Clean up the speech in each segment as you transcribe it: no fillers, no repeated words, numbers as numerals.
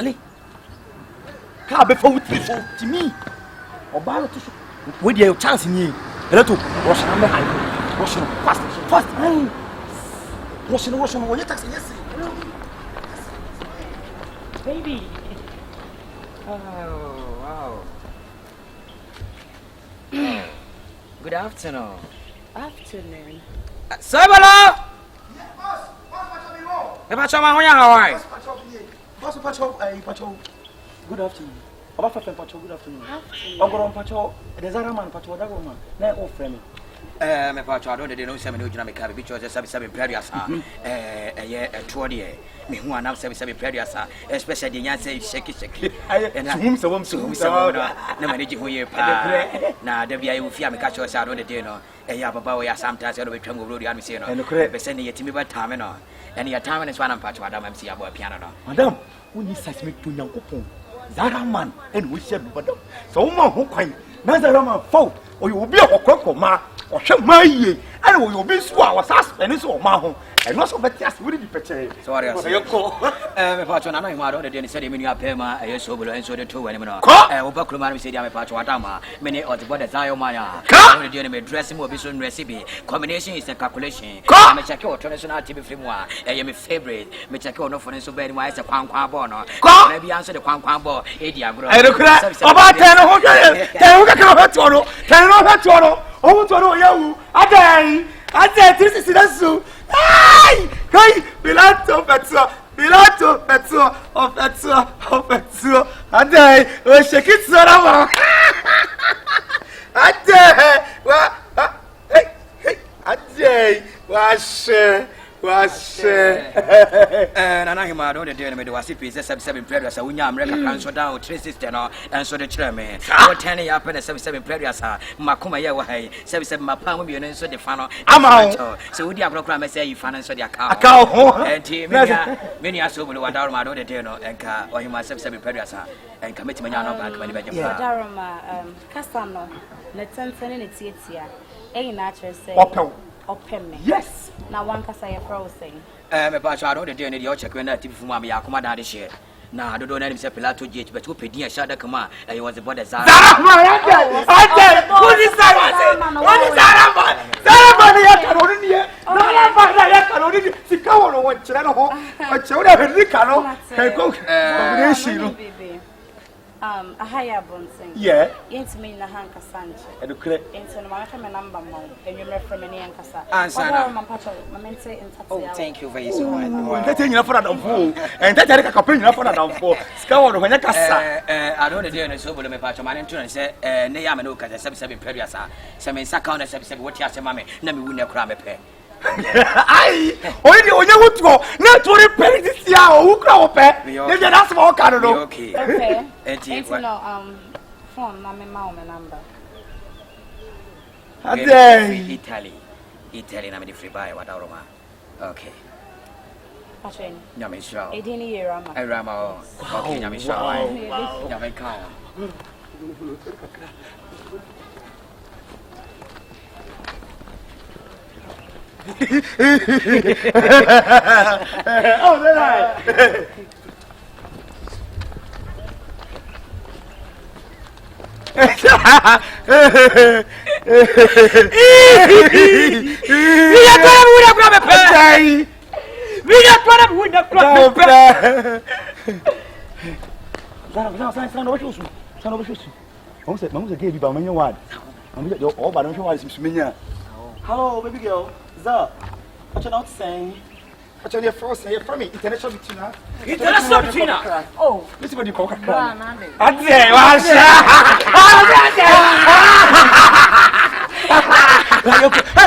Charlie. Car before to me. Or buy to with your chance in you. A little washing on the high. Washing fast. Washing when you taxi. Yes. Baby. Oh, wow. Good afternoon. Afternoon. Sabala! Yes, boss. Boss, If I show my way, how are you? Boss, Pacho. Good afternoon. About Pacho, good afternoon. Ogoron Pacho, the Zaraman Pacho, that woman. They're all friendly. Me Pacho, I don't know 7 dynamic have because there's 7 previous. A 20. Me who are now 7 previous, especially the Yancy shaky. And I whom so no managing who you pay. Now, the VI will fear me catch us out on the dinner. A Yabawa sometimes I will come with the Amazon and the crib, sending it to me by time and your time is one Pacho, Madame MC about piano. Madame, we need seismic to young coupon. Zaraman and we said, but so much who can. Nazaraman fault, or you will be a croco ma, or shall my ye, and we will be swallowed and it's all my and also but just really betrayed. Sorry, I call. Pacho, I know the dinner said in your pema, I so will answer the 2 anymore. Obakuman said, I'm a Pacho Adama, many of the body Ziomaya. The gentleman dressing will be soon recipe. Combination is a calculation. I'm a check your traditional TV film. I am a favorite. Mechako no for so bad, why is a Quanqua bono? Maybe answer the Quanqua bo, Edia Gro. I don't cry about 10 oh, to know you. I said, this is the Hey, Pilato, Petso, of Petso. And I shake it so over. Was and I don't do any was it is 7 prayers. I will answer down 3 sisters and so the chairman. 10 up and 7 prayers. Makuma Yawa, 7 Mapam, you know, so the funnel. I'm out. So would you have no crime? Say you finance the account. And many are so will want out my daughter and car or you must have 7 prayers and commit me on back when you are Darama, Castano, let's send it here. A natural say, open me. Yes. Now one can say a frozen. I don't do any of check when I tip from my Yakuma this year. Now I don't know any Pilato Gate, but who paid me a shadow command and he was the body. What is a higher bouncing. Yeah. Into me in the Hanka Sanchez. And the clip into my number mount, and you met from any Ancasa. Oh, thank you very much. Getting enough for that fool, and that I can pay enough for that for Scout when I can. I don't know, so will my patch man and say, Nayamanoka, the 77 previous. Some in Sakana 77, what you ask, mammy, never win a crime a pair. Aye, only when you would go, not to repair this year, who crop pet. That's more kind of okay. Okay. Phone, my number. Italy, I'm the free buy what Aroma. Okay. Patrin, Yamisha, 18 year Rama. Okay, Yamisha, Yamaka. Oh, then I. Hello, baby girl. What you not saying? What you first say from me? International between International between. Oh, this is what you call hey,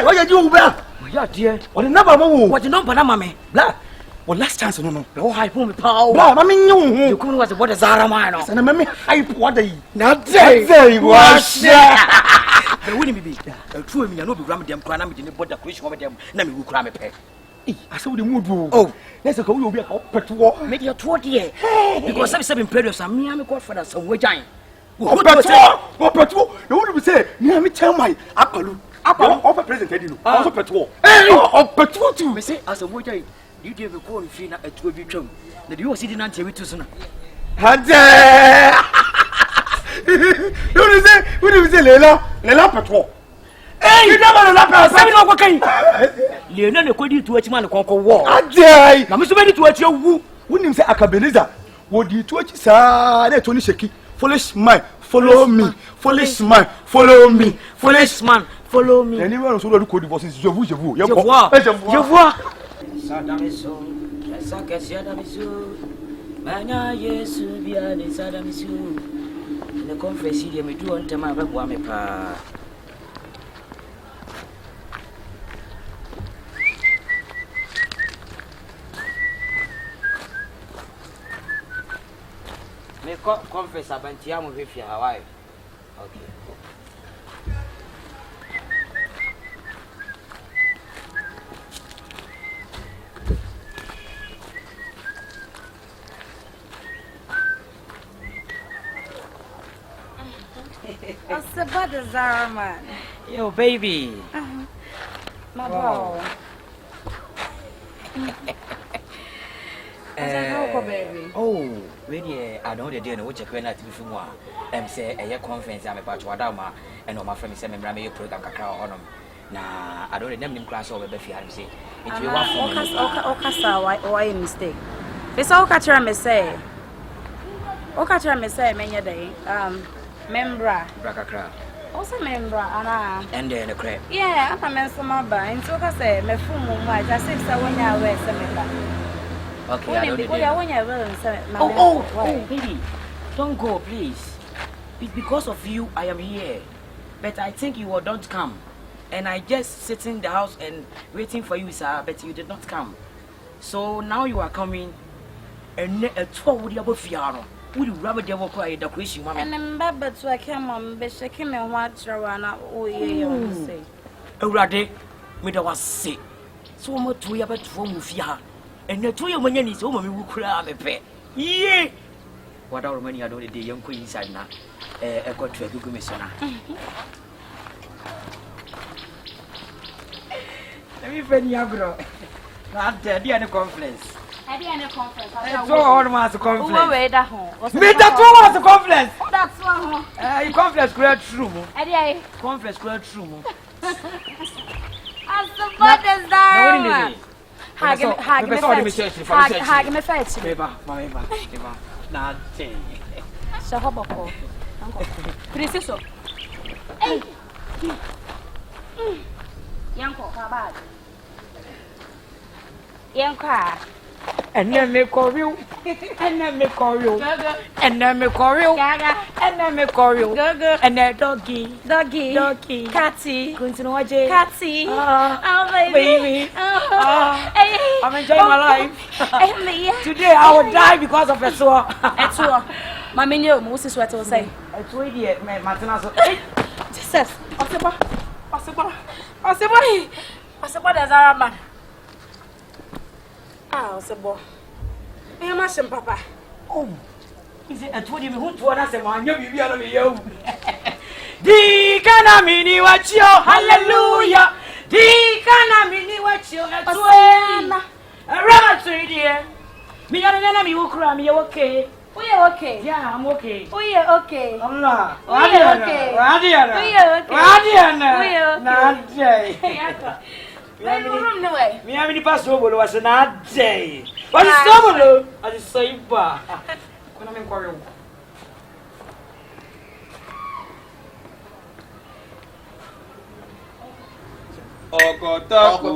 what you do, bro? Yeah, dear. What the number, what the number, mammy? Blah. Well, last chance, no. No hype on the power. Blah, mammy, you couldn't was what a Zaramano. And I mean, hype what they not there. Was the winning be true. Me, I know be grammar them cram in the border question over them. Let me cram a pay. I saw the mood. Oh, let's go. You'll be a pet war. Make your 20 years. Because I'm 7 periods. I'm me, I'm a godfather. So we're giant. What petrol? You want to say, me tell my Apple. Offer present, also petrol. Oh, petrol too. Me say, as a wager, you give a call free at 2 of you. The you are sitting until we too soon. Hande. You say Lela Petro. Hey, you never know that. Say no go Leona ne kwedi tu achi man konko war. Hande. Na me so be tu achi wu. Wonim say Akabenezer. Wo di tu achi sa na to ni sheki. Foolish man, follow me. Foolish man, follow me. Foolish man, follow me. Anyone so do code divorce. Je vous. Je vois. Sadamiso. Esa kesia damiso. Manya Yesu bia ni sadamiso. Ne confess dia me du on tema ba boa me pa. Me confess abantia mo hwe fia Hawaii. Okay. What's about the Zara man? Yo, baby. My bro. Baby. Oh, really? I know the day no check when I TV film wa. Say a conference am about Wadama and my friend say me program kakra honum. Na I don't remember him class over be fi am say. It we want for Okasa why mistake. It's all catcher me say. Okatra me say menya day. Membra. Brakakra. Also membra ana. And then the crap. Yeah, I'm a summer ba. Into ka say me fumu ma just say when you wear semeka. Okay, I don't know. Oh, baby. Don't go, please. It's because of you I am here. But I think you don't come. And I just sit in the house and waiting for you, sir, but you did not come. So now you are coming and a tour with your fiano. Would you rather devil cry decoration, mamma? And I'm bad, but I came on, but she came and watch around. Oh, yeah, say. Already, me was sick. So much we have a from Fia. And the 2 years is over me who cry me pay. Yeah. What our money I don't the young queen inside now. A got to a good commissioner. Let me find you, bro. Not the conference. I didn't conference. So all was a conference. Who were that home? Me that was a conference. That's one. You conference create true. I did. Conference create true. As the father's there. Hag me fetch. Eva. Na say. So hoboko. Preciso. Hey. Yanko kabad. Yanka. And then me call you. And then me call you. And then me call you. And then me call you. And then doggy. Catty. Catty. Oh, baby. I'm enjoying my life. Today I will die because of a sore. A sore. Mammy, you must is what I will say. A 2 idiot, Martina. Jesus. Possible as our man. Ah, Sabo. I am asking Papa. Oh, is it a 20 minute to us? And you be on you. Dikana mini watch you, hallelujah. Dikana mini watch you, a 20. A rabbit, dear. Me and an enemy will cry me, okay. We are okay. Yeah, I'm okay. We are okay. Allah. We are okay. Radiana. We are okay. Radiana. We are okay. Not day. Me have any pass over was not day. What is trouble? I just say, bah. When I'm in quarrel. Okota ko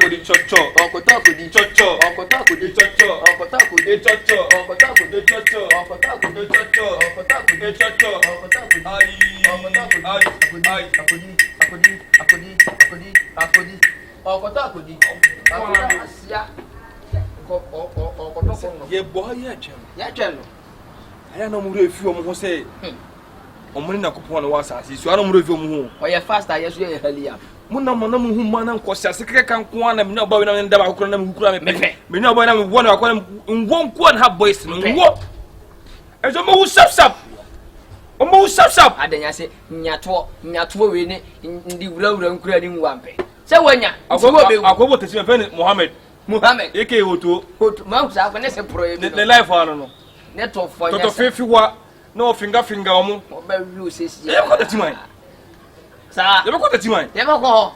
di chocho. Okota ko di chocho. Okota ko di chocho. Okota ko di chocho. Okota ko di chocho. Okota ko di chocho. Okota ko di chocho. Okota ko ai. Okota ko ai. Akodi. Okota ko di. Akodi asia. Okota ko. Ye bo ya chem. Ya chem. Aya no mu refi o mu ho say. Omuni na kopon no wasasi. So ana mu refi o mu ho. Oye faster yesu ye halia. Muna mana mu huma na nkosia sekeke kan ko ana me na ba we na ndaba akora na me hukura me pe me na ba na me wo na akora nwo nko na ha boys no nwo ezo mo hu sap o mo hu sap adanya se nyato we ni ndi wurawura nkura ni nwampe se wanya agobo tesi me fe Muhammad eke hoto ma ku sa ko ne se pro ye the life ano no Net of for Toto fefi wa no finger omo. Obewi osesi. You got the timan. Sir. You got the timan. Dem ko.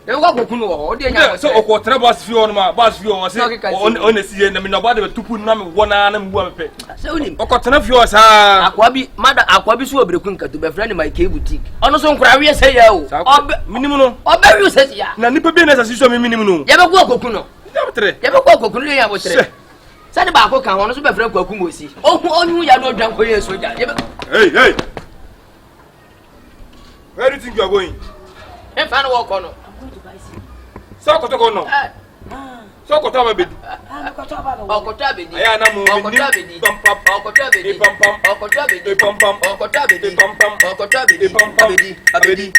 Dem ko kokunu wo. O de nya. So okotra boss fi on ma boss fi on say on esi na me no ba de tupu na me wona na me bu am pe. Say onim. Okotra fi o sa. Akwabi mada akwabi so obreku nkatu be friend my K boutique. Ono so nkura wi say ya o. Minimum no. Obewi osesi ya. Na nipa bi na sa so me minimum no. Ye be ko kokunu. Ye be ko kokunu ye ya bo tere. Sani ba ko kan ho no so be friend kwaku mosi. Onyu ya no dwan ko ye so ja. Hey. Where do you think you are going? E fa no wo ko no. So ko to ko no. So ko to ba bedi. Okoto abedi. Aya na mo ni. Pam pam. Okoto abedi. Pam pam. Okoto abedi. Pam pam. Okoto abedi. Pam pam. Okoto abedi. Pam pam. Abedi.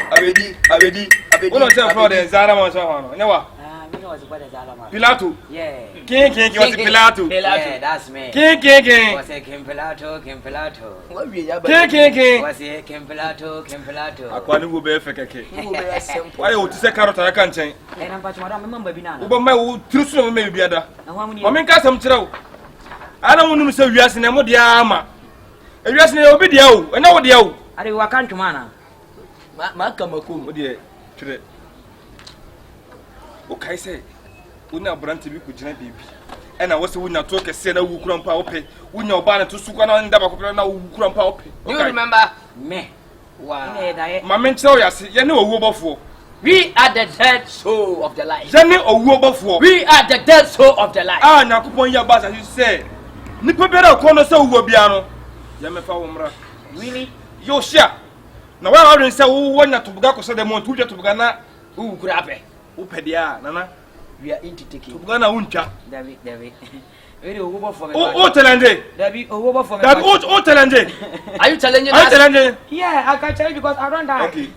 Uno say for the Zara man so hono. Newa. Me know what's the Zara man. Pilato. Yeah. King was Pilato. Yeah, that's me. King. Was it King Pilato? What we ya ba. King. Was it King Pilato? Akwani wo be fekeke. Why you say carrot aka nchen? Eh na mpacho madam me mba bi na. Wo ba mai wo trisu no me biada. Na ho amuni. O men ka sam kirew. Ana munum se wiase na mo dia ama. Wiase na obi dia o. Na wo dia o. Are wa kan tuma na. Ma kamakum. Wo dia tire. O kai say una branti bi ku gina bibi. Ena wo se wunya to kese na wu kura mpa ope. Wunya oba na to su kwa na ndaba ko na wu kura mpa ope. You remember me? Wow. Ma men kirew yase ye ne owu obofo. We are the dead soul of the light. Jene owu obofo. We are the dead soul of the light. Ah, Nyakopon ya basa you say. Nipa bera ko no se owu bia no. Ya me fa wo mra. Really? Yo shia. Na wa wa say wo wonya tobuga ko se de mo tu je tobuga na Who could have it? upedia nana. We are into taking. Tobuga na untwa. David. Very owo for me. O telende. David owo for me. David o telende. Are you challenging I us? telende. Yeah, I can challenge because I don't die. Okay.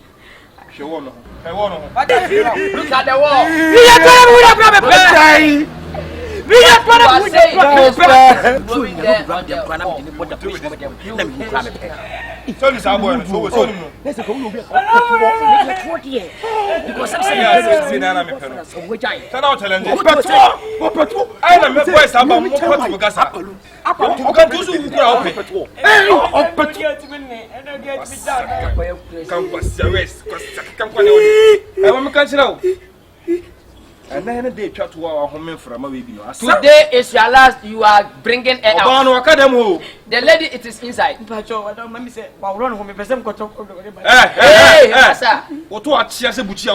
Show one. I want no. What the hell? Look at the wall. We are going to have a play. We are going to have So this boy so no. let's go no. Because I'm na me pelo. Sana o telende. Petrol. I na me boy samba mo petrol gasa. Tobuga to so ukura ope. Kan kwasi west, kan kwani odi. I want me kan chira o. And then they try to our home from a baby. Today is your last. You are bringing air out. The lady, it is inside. I don't say, well, run home. Hey, sir. What to watch? Yes, Buchi.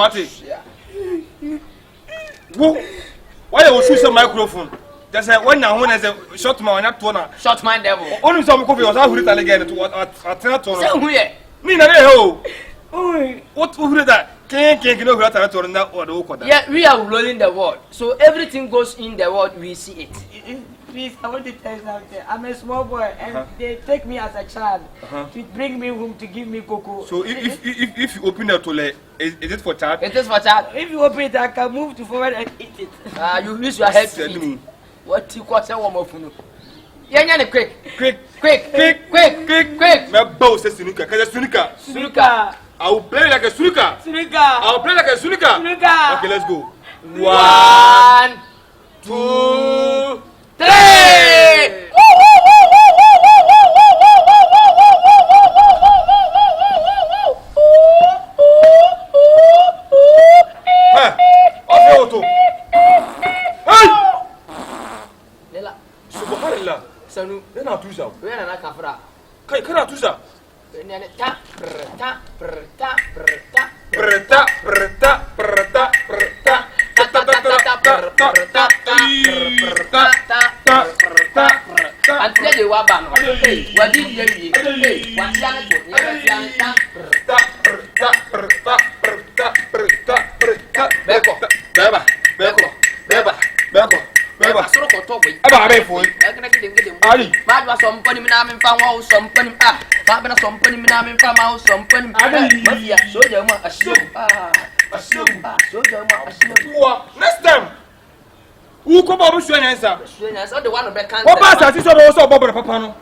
Why you use a microphone? Just when now when as a short man, not toner. Short man devil. Only some coffee was out again to what at Say who here? Me, no. What over that? Can't know what I told now or the Okoda. Yeah, we are rolling the world. So everything goes in the world, we see it. Please, I want to tell you something. I'm a small boy and they take me as a child to bring me home to give me cocoa. So if you open the toilet, is it for child? It is for child. If you open it, I can move to forward and eat it. You use your head to eat. What you call one more food? Yeah, quick. My boss says Sunika. I will play like a Sunika. I will play like a Sunika. Okay, let's go. 1, 2, 3. Subhanallah. Sanu, Ina tuza. we na kafra. Kai kana tuza. Ne ta prta. Antia de wa ba no. Wa di ye wi. Wa tia na to. Beko. Beba. Soro ko to boy. Aba abe foi. Ali. Ba do sompani mi na me fa wa sompani. Ba na sompani mi na me fa ma sompani. Mafia so je mo asio. So je mo asio. Next time. Who come up with your answer? So the one be can. O ba sa ti so do so bobere papa no.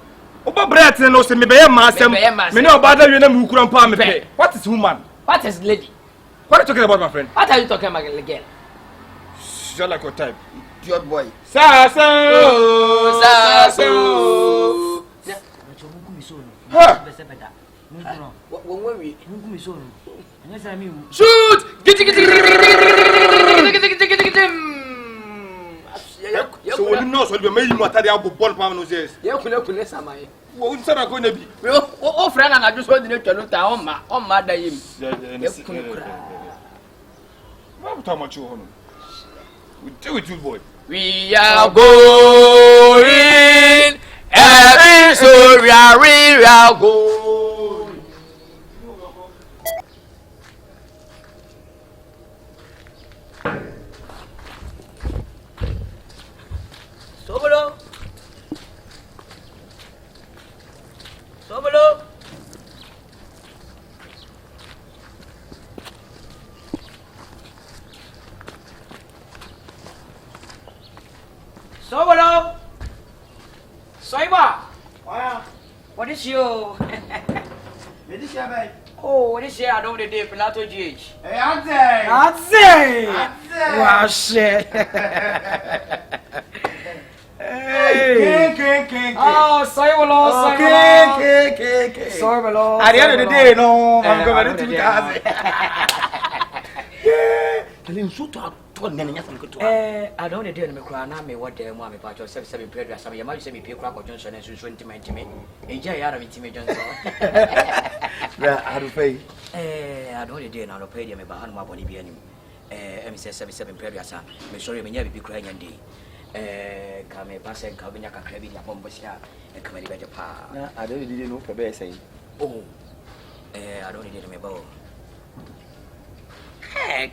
O ba bread no se me be ye ma asem. Me no ba da wi na mu kura mpa me pe. What is woman? What is lady? What are you talking about, my friend? What are you talking about again? Just like your type. Dirt boy. Saso. soon. Ha! When we soon. Yes, I mean, Shoot! So we know so we make material for ball power noses. you could some. Wo nsara ko na bi. Oh, friend, and I just want to know on my day. What talk about you on? We do it, you boy. We are going, every soul we are going. Sobolo. Soiba. What is your? Oh, what is your? I don't know the day Pilato GH. That's it. Wash it. King. Oh, Soibolo. Soibolo. At the end of the day, no, I'm going to 2000. Telling you to I don't know the cry now. Me what the mommy part of 7 period. Some of your mother sent me pay crack or Johnson and 20 me. Enjoy out of it, Timmy Johnson. How to pay? I don't know the day now. Pay them about how much money be any. MSS 77 period. Me sorry, me never be crying and day. Come pass and come in a crabby upon Bosia and come better pa. I don't know for bear saying. Oh, I don't need me about.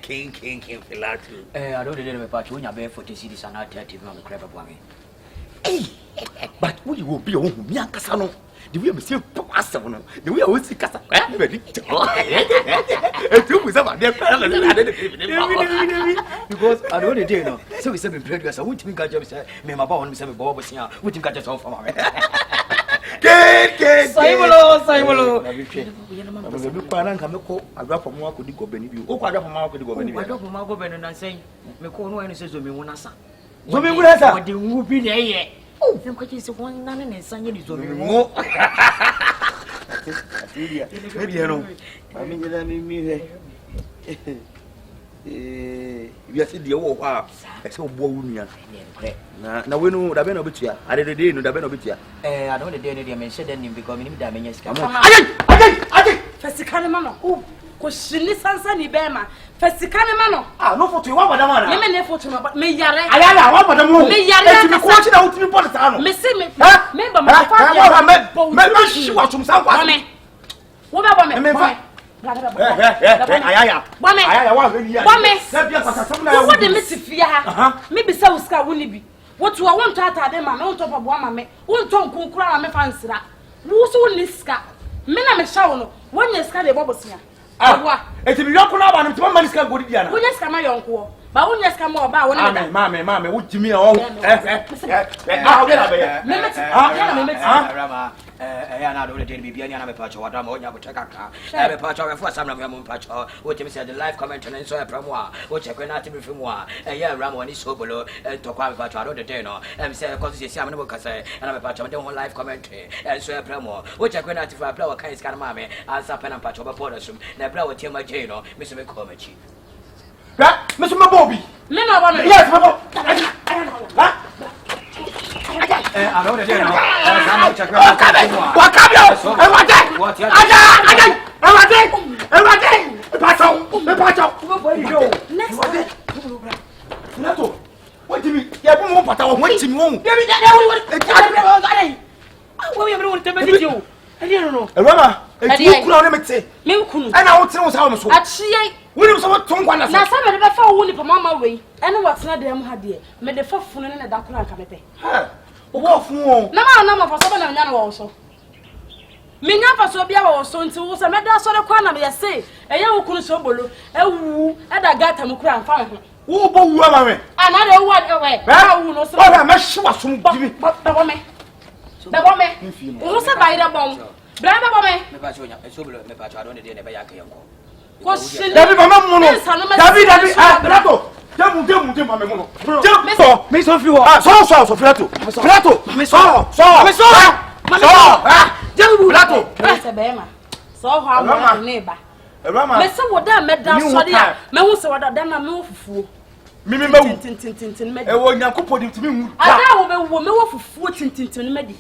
King Pilato. I don't need me part when you're barefoot to see this and I tell you on the crab of me. But we will be on Miancasano. The way we see Pasano, the way we see Casa. Because I don't need to. So we said, we played us. I wouldn't think I just said, me, my boy, and some Bob was here. We think I just off from me. Saimolo. I drop from Marco di Gobeni. Oh, I drop from Marco di Gobeni. I drop from Marco Ben and saying, me call no one says to me when I saw. So we would have the whooping there. Oh, I'm quite just one none and saying it's maybe I know. I mean, you don't mean we are the old wow. I saw Bonia. Now we know the Benobitia. I didn't know the Benobitia. I don't know the day I said them because we damage. I Fesicane Mano. Oh, question is Sansani Bema. Fesicane Mano. Ah, no for to one, Madame. Let me for to me Yara. I want Madame. Me Yara. Watching out to be Politano. Missy me. Remember my father. She was from South Wame. What about me? What the Mississippi? Maybe so Scar will be. What do I want to add them? I don't talk about one, won't talk who cry me fancy that. Who's on this scar? Men am a shower. One year scar the bubbles here. Ah, it's a miracle about him to one man's car. Good, yeah. Who just come my uncle? But when you come more about one, mammy, what do you mean? Oh, I don't need to be any patch or what I'm going to check out. I have a patch of a some of your moon patch or what you said the live comment and so from one, which I cannot be from one. And yeah, Ramon is so below and talk about patch out of the dinner and say, because you see, I'm going to say, and I'm a patch of the live commentary and so from one, which I cannot if I blow a kind of mammy as a pen and patch of a portion, and blow a Tim Jano, Mr. McCormick. Mr. Bobby. Yes, I don't know. What do you mean? Yeah, we won't put our waiting room. I don't know. Remember, it's you could say, and I would say, how we don't want to one. Now, somebody that found one from Mamma way, and what's not them had there, made the 4th phone in a dark lamp. What for? No, for someone and also. Minapa so be our son to us, and that's sort of corner, I say, a young Kunsobolo, a woo, and I got him crown found him. Who bought you? Another one away. I'm not sure what's from the woman. The woman who said by the bomb. Brother, woman. I don't need anybody. David, Pilato. Pilato. Ese bema. So how am neighbor? Rama. Me say woda meda so dia. Me hu se woda dem na me fufuo. Me mewu. Tintintintin me. E wo Nyankopɔ dim timi hu. Ada wo be wo me wo fufuo tintintin me di.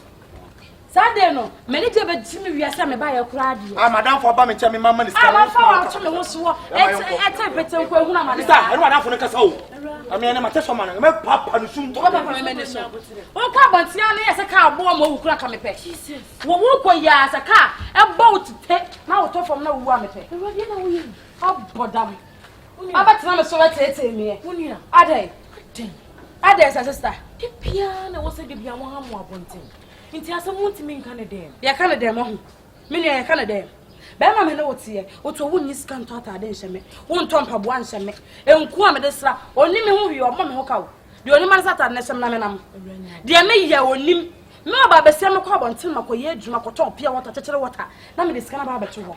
Sade no, me ni je be timi wiase me ba ye kura ade. Ah madam for ba me che me mama ni ska. Ah ma fa wa to me ho so. Ete pete ko ehuna ma. Sir, enu madam for no kasa o. Ami ene mate so ma no me papa no sum. Papa me ne so. O ka bantia ne yese ka abo ma wo kura ka me pe. Wo wo ko ya sa ka e bo tete na wo to fam na wo a me pe. Ewade na wo yi. Abodam. Abatina me so wetete me. Wonira. Adai. Adai sister. De pia na wo se de bia mo ha mo abonten. Inti asem wontimi nka ne dem. Ya ka ne dem ho. Me ne ya ka ne dem. Ba ma me na wotie. Oto wo nyi sika nto atade nhye wo nto mpabo anhye me. Enku a me de sra. Oni me ho wi o ma me ho ka wo. De oni man sata ne sem na me nam. De me ya onim. Me ba be se me ko abonten makoye adwuma ko ton pia wota chechere wota. Na me de sika na ba beto ho.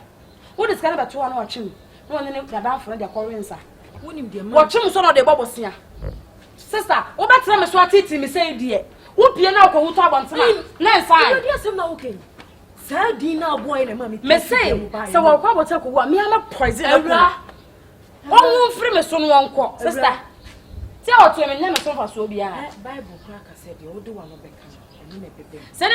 Wo de sika na beto ho na otwem. No ne da fo de akọrensa. Wonim de ma. Watwem so no de bobosia. Sister, wo betra me so atiti me say die. Wo pie na ko huto abontena. Na nsan. Wo de asem na wo ken. Sa di na boy na mami. Me say, so wo kwa bota ko wa me ama poison na. Won free me so no wonko. Sister. Ti a oto me nya me so fa so bia. Bible kra ka say de wo de wa no beka. Se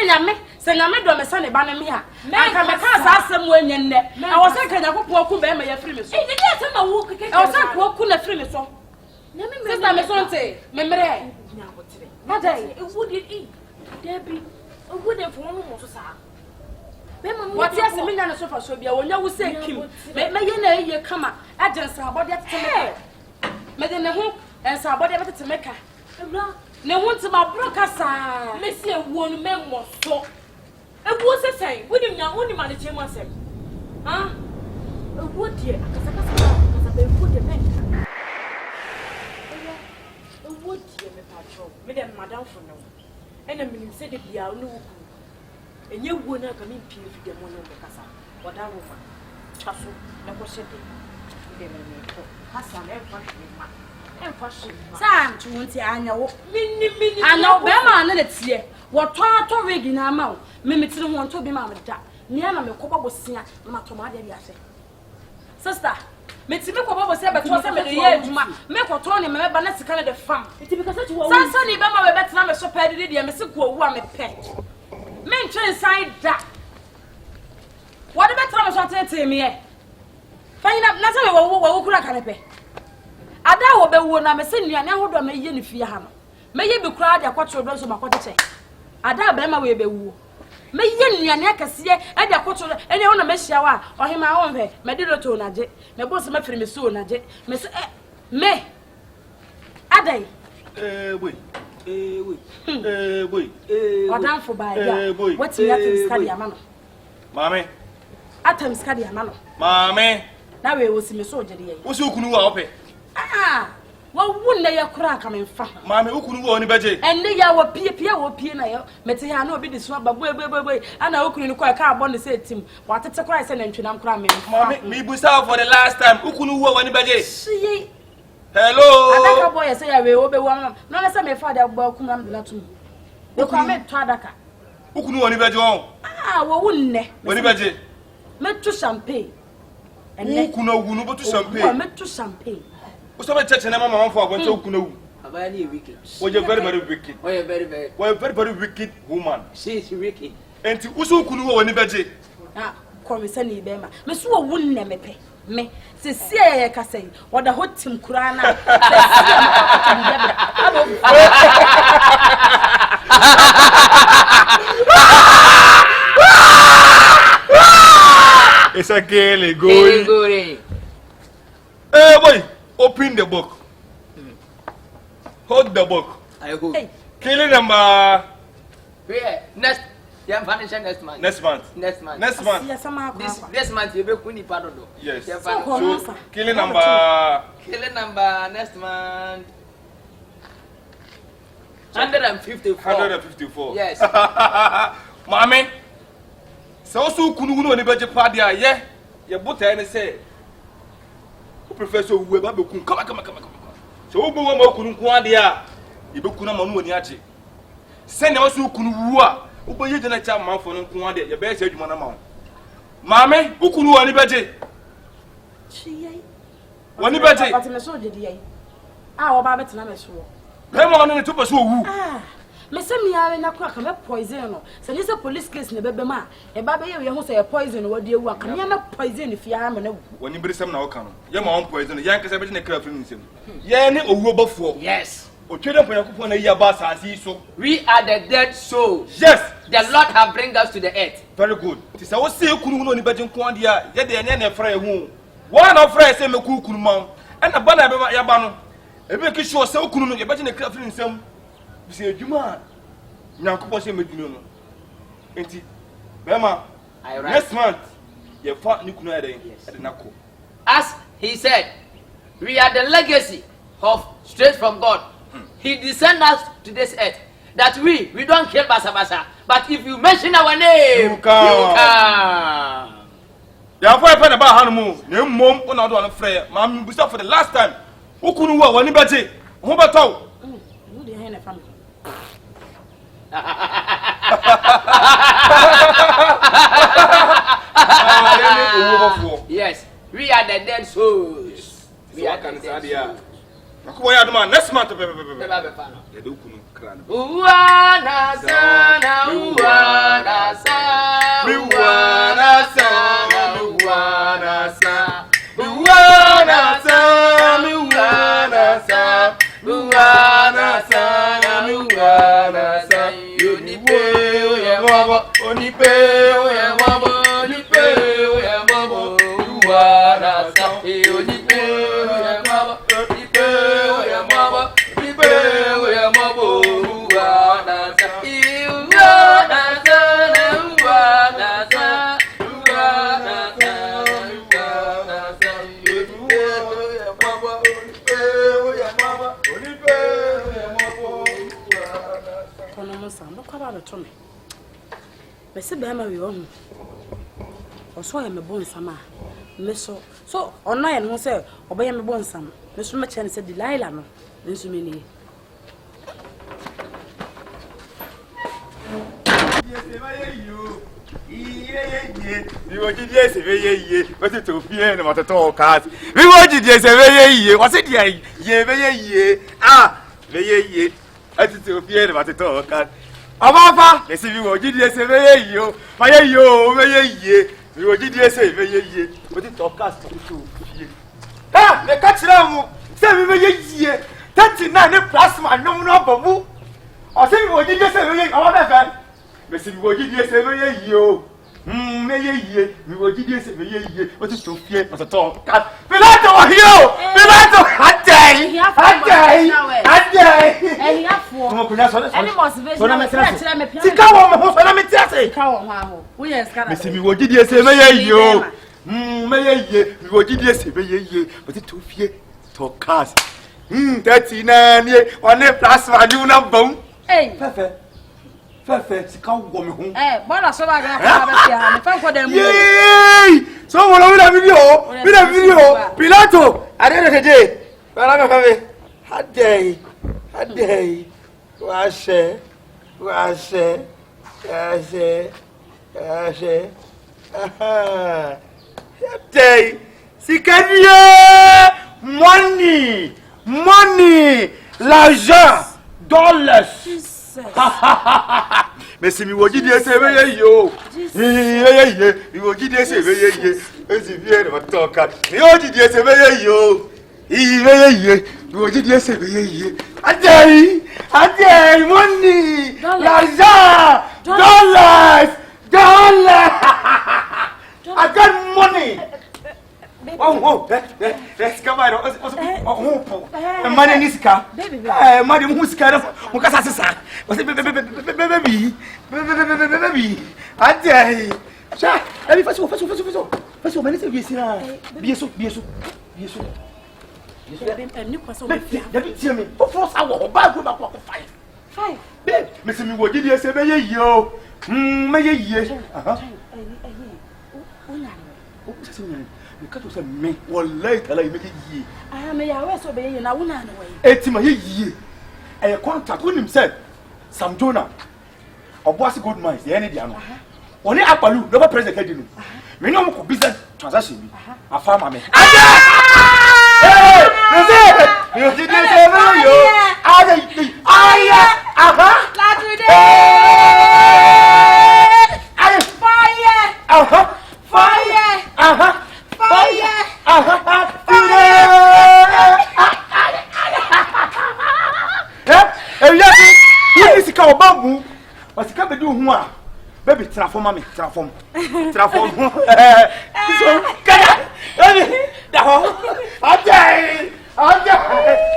nyame do me sane ba na me ha. Anka me ka sa asem wo nya nne. E wo se ka Yakobɔ ku be me ya free me so. E de asem na wo keke. E wo se ko ku na free me so. Sister me so nte, me mere. Madai, it would eat. Debbie, a wooden for one more sa. What yes, me na so for so bia wonya wo se kim. Me ye na ye kama. Agents about that to me. Me de ne ho ensa about that to make. Ne ho nti ma broka sa. Me se wo no me mo so. E wo se sai, wo dim nya wo ni ma de chema sem. Ah? E wo die akasa be wo de me. What you me patrol? Me dem madam for no. And a minute said it be our new. And you would not come in pew for the money of the casa. What that woman? Chasso, never said it. Hassan, and fashion. Sam, to want to know. I know Bama and it's here. What to rig in our mouth. Mimics don't want to be mamma. Niana, me copa was seen, Matoma, sister. Me ti me ko babo se beto se me de ye adwuma me ko to ne me ba na sika ne de fam iti because you wa sansa ni ba ma we betena me so pedi de me se ko wu a me pe me ntwe inside da what the betena me so tete me e fanyina na se me wo kura ka me pe ada wo be wo na me se nuane ahodo me ye ne fie ha no me ye be kura de akwato do so makote che ada ba ma we be wo me ye nuane akase e de akoto ene ho na me hia wa ohima wo mpe me de loto na je me boss me firi me so na je me se me adai boy odan for by ya what you have to study amano mame atam study amano mame na we wo si me so je de ye wo si okunu wa ope wa wunna ya kura ka me fa mame okunu wa oni beje enne ya wa pie na ya mete ya na obi de so ba boy ana okunu ni kwa ka abon de say tim wa tete kura say na ntwenam kura me mame me busa for the last time okunu wa oni beje shi hello adaka boy say ya we obe wa no na say me fa da gba okunu am de na tum de kwa me to adaka okunu wa oni beje won wo wunne oni beje me to champagne enne okunu wu no bo to champagne me to champagne so me cheche na mama for abon to okunu wu abaya ni wicked we are very wicked we are very wicked woman she is wicked enti uso okunu wa oni beje come say ni be ma me so wo wunne me pe me se sia ye ka say woda hotim kura na it's a girl going hey boy open the book hold the book I hope killing number next next month this month you be kuni padodo yes so killing number next month 154 yes mami so kunu oni beje pade a ye buta ene say who professor we ba be kun kama so wo bo ma kunu nko ade a ye be kuna ma no oni ache se na so kunu wu a Ubo ye jena cha man for no ko ade ye be se adwuma na ma wo. Maame, ukunu woni beje. Chiyai. Woni beje. But me so dedi yai. Ah, oba betena me so. Be mo no ne to so wu. Ah. Me se mi are na kwa ka me poison no. Se ni se police case ne bebe ma. E ba be ye ho se poison wo de ewu aka me na poison fi ha me na wu. Woni birisem na wo ka no. Ye ma on poison. Ye nkese be ne kra firi nsem. Ye ne owuo bofo. Yes. Otwede mpanyakopon na iya ba saasi so. We are the dead souls. Yes. The Lord have bring us to the earth. Very good. Ti say wo se kunu no ni beje nko ade a ye de ene na fra ehu. One of fra say meku kunu mam. E na ba na be ya ba no. E be ki sure say kunu no ye beje ne kra firi nsem. Bi se adwuma. Nyankopon say medwuma no. Enti bema next month ye fa ni kunu ade ade na ko. As he said, we are the legacy of straight from God. He descended us to this earth that we don't kill basa, but if you mention our name, you come. Ya for na ba hanu mu na mmom una do no frɛ ma mbusa for the last time ukunu wa wani bete ho betaw No dey here na family. Yes, we are the dead souls. We are the dead souls. Akoya duma next month Beba fano. ya do kunu kran. Uwana sana, uwana sana, uwana sana, uwana sana, uwana sana, uwana sana, uwana sana, uwana sana. Unipe oye mama, unipe oye mama, unipe oye mama, uwana sana, unipe oye mama. Me se be ma we ohu oso ya me bon sama me so ono ya no se oba ya me bon sama me so me chene se Delilah no nso me ni We go to the SVA, but it's to fear no matter cars. We go to the SVA, what's it ye? Ah, ye, it's to fear no matter cars. Ababa, let's see you go to the SVA, my yo, ye. We go to the SVA, but it's to cast to fear. Ah, the catch ram, 7 years, 39 plasma, no babu. I say we go to the SVA, our friend. Let's see you go to the SVA, yo. We will give you what is to fear as a talk. Pilato here! Pilato! A day! And he have four. And he must be so I'm we will give you a yo. We will give you a but it's to fear talk cast. 39 years, 1 plus 1 you know bone. Hey, Fefe, si ka wo me ho. Bọ́lá so ba ga ka ba tia, me fa ko dem. Yey! So wo lo video. Pilato, at the end of the day, wala me fa me. Hadey. Washe. Hadey. Si kanye money, l'argent, dollars. Merci mi woji die sebe yo. Mi woji die sebe ye. Ezi bien ma toka. Mi woji die sebe yo. Mi woji die sebe ye. Adey, money, l'argent, dollars. I got money. Oh, let's come on. Money niska. Money muska. Mukasa sasa. Baby. Adey. Sha, let me faço. Mas nesse vizinho. Bieso. Dabi tia me. O força wo ba go ba ko 5. Babe, me se mi wo gidi ese be ye yo. Me ye. Aha. You can't say me. Wallahi tala me ye. Ah, me ya we so be ye na wona na we. Eti ma ye. E contract wonim say Sam Jonah. Oboasi gold mines ye ne dia no. Oni Akpalu never president head no. Me no mo business transaction bi. Afa ma me. Hey! You did this ever yo. Aha. Not today. Fire. Fire. Fire. Who is the bamboo? What's the company do? Baby, transform me, transform. Transform. So,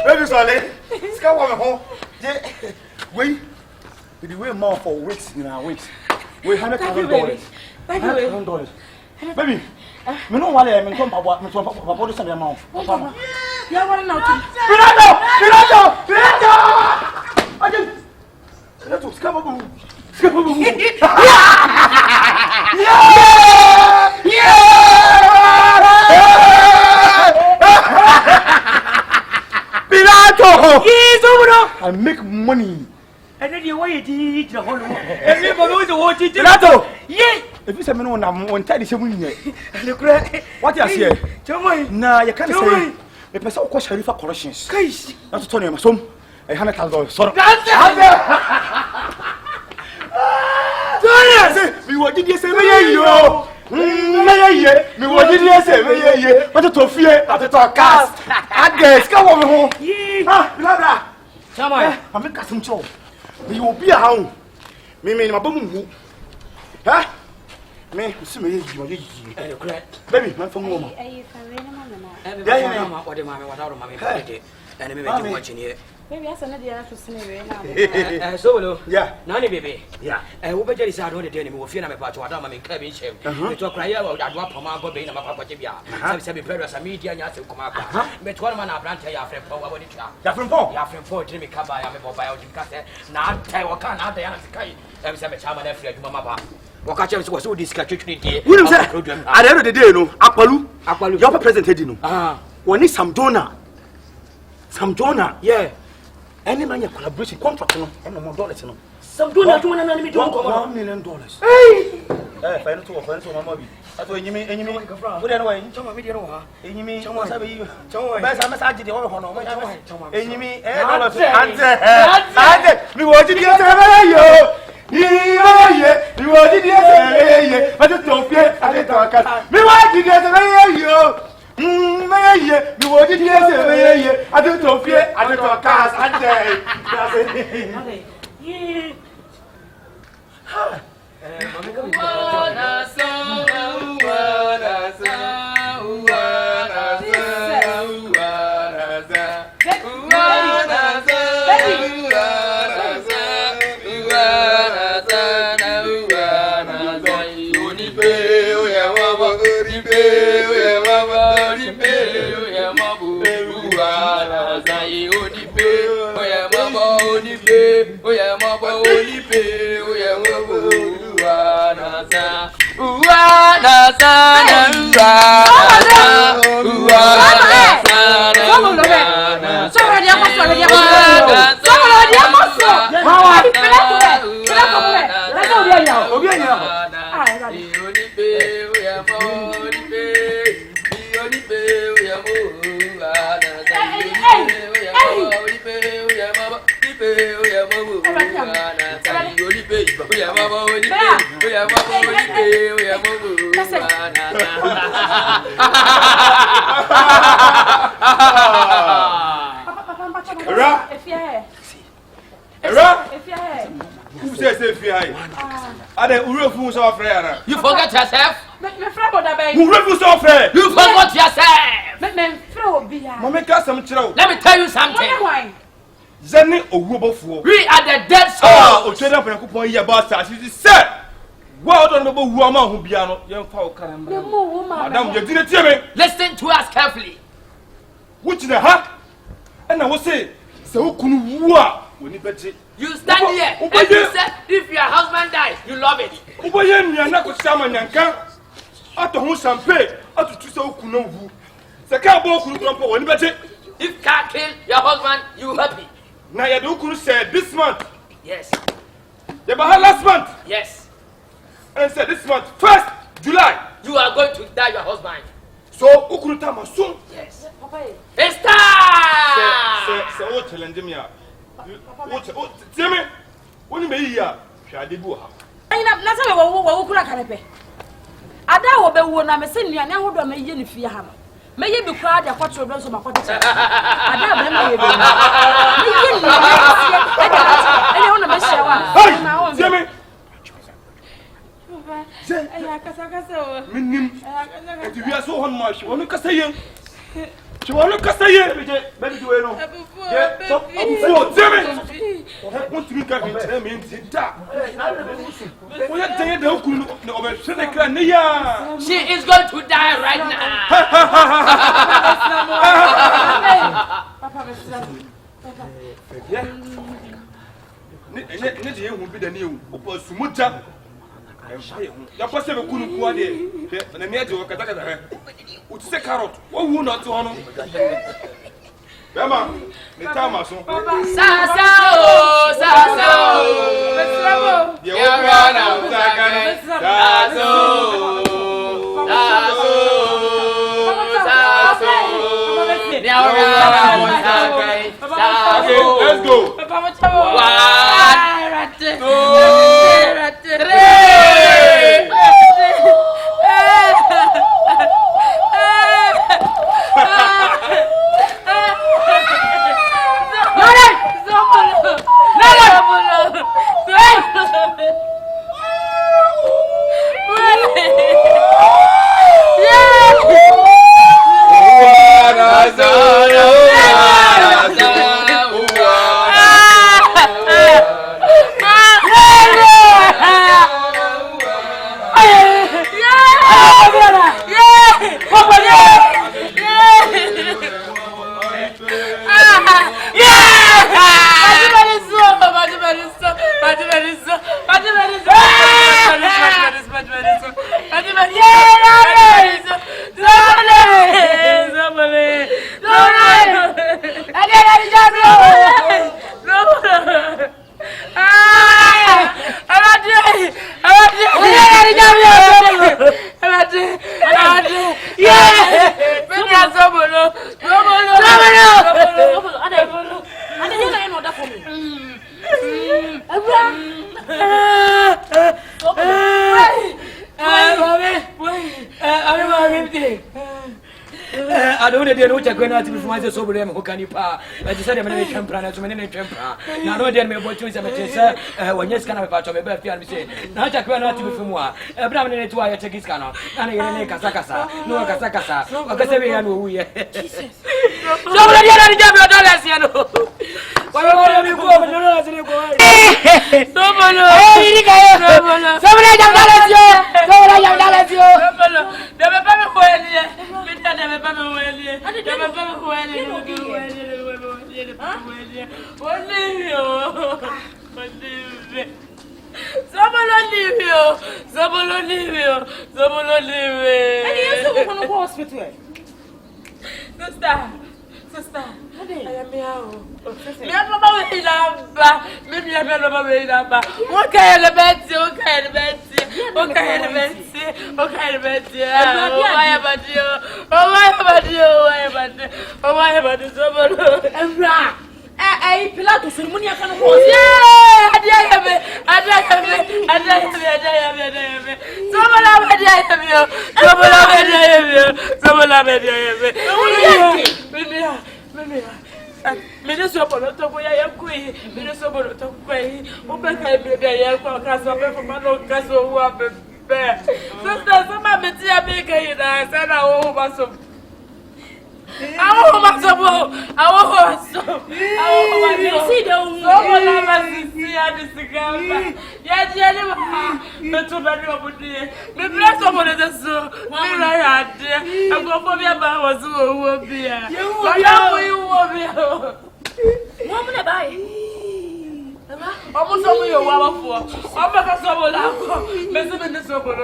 baby, sorry. Scout home. Wait, the way more for weeks in our weeks. We $100,000. $100,000. Baby, me no wale me come papa me papa do send am out. Papa. You want to know? Pilato! Ajin. Pilato, skaba. Pilato! Yes, Awura. I make money. And then you wait to the whole world. Everybody knows what you do. Pilato! Yes. If you say me no na on tell the same what you say? Na you can't say. Me pesa ko Sharifa corrections. Guys, na to turn you some $100,000. Sorry. Sorry. Me what did you say me yo? Me what did you say me? What to fear at the cast. Ades come over home. Ah, blah. Chama. I make some job. Me will be a hound. Me my bum. Huh? Me, see me baby, man from home. Maybe I said that to see Solo. Yeah. Nani baby. Yeah. Who better is I don't know the movie and about what I'm in cabin shape. You talk cry about that one Pama go being a papa Jibia. Some predators a media and Yasu Kumaka. But one man I plant a friend for what it is. From phone. Ya from 4 Jimmy Kaba, I'm a mobile cassette. Now tell what can I say? Every time I'm a free Mama. Wakacham was so discretionary. What is that? At the end of the day, no, Akpalu, you're presented, you know. When it's some donor. Yeah. Any man your collaboration contract, no, and no more dollars, no. Some donor to $1 million. Hey! Final two friends on my mobile. That's what you mean, and you mean, what anyway, some of you, and you mean, some of you, best I'm a sergeant, the other one, and you mean, we want to get you. You want to get but it's not fair. I didn't talk. We want to get you. You want to get I don't know fear. I don't talk cars. Who says if you are the refuse of prayer? You forget yourself? Who refuse of prayer? You forgot yourself! Mommy, got some trouble. Let me tell you something. Zenny or Rubo, we are the dead soul. Oh, train up and coupon your bastard. She said, well done, noble woman who be a young folk. Madame, you didn't tell me. Listen to us carefully. Which in the heart? And I will say, so couldn't when you stand here and you say, if your husband dies, you love it. If can't kill your husband, you happy. Now you do say this month. Yes. You have last month. Yes. And said this month, 1st July. You are going to die your husband. So, Ukuruta Masun. Yes. Papa. It's time. Say, what challenge me? Jimmy, when you may hear, shall I do? I know nothing about what Ukura Canepe. Ada will be one. I'm a senior, and I would have made you fear him. May you be proud of what you're doing so much. I don't know. Jimmy. You are so much. You want to say it? You want to say it? Maybe you know. Jimmy. I want to look at me. Tell me, she is going to die right now. Ya pase be kunu kwa de na me aje wakata kata o ti se carrot wo wu na to hono bema me ta ma so Sa ye wo bra na utaka let's go. I don't know what you're going to be from my sober who can you pa. I decided to make temper to many temper. Now, no, then, my choice when you can have a of a birthday and say, not a queer not to be from one. A brown in it to a check cano, and a casacasa, no casacasa, or Casavian who we are. Somebody had a job of dollars, you know. Why are you going to go? Somebody have dollars, Sister, I am here. Eiii, Pilato, so money I can hold. Yeah, I almost only a while for. I'm not a sober laugh. Messing the sober,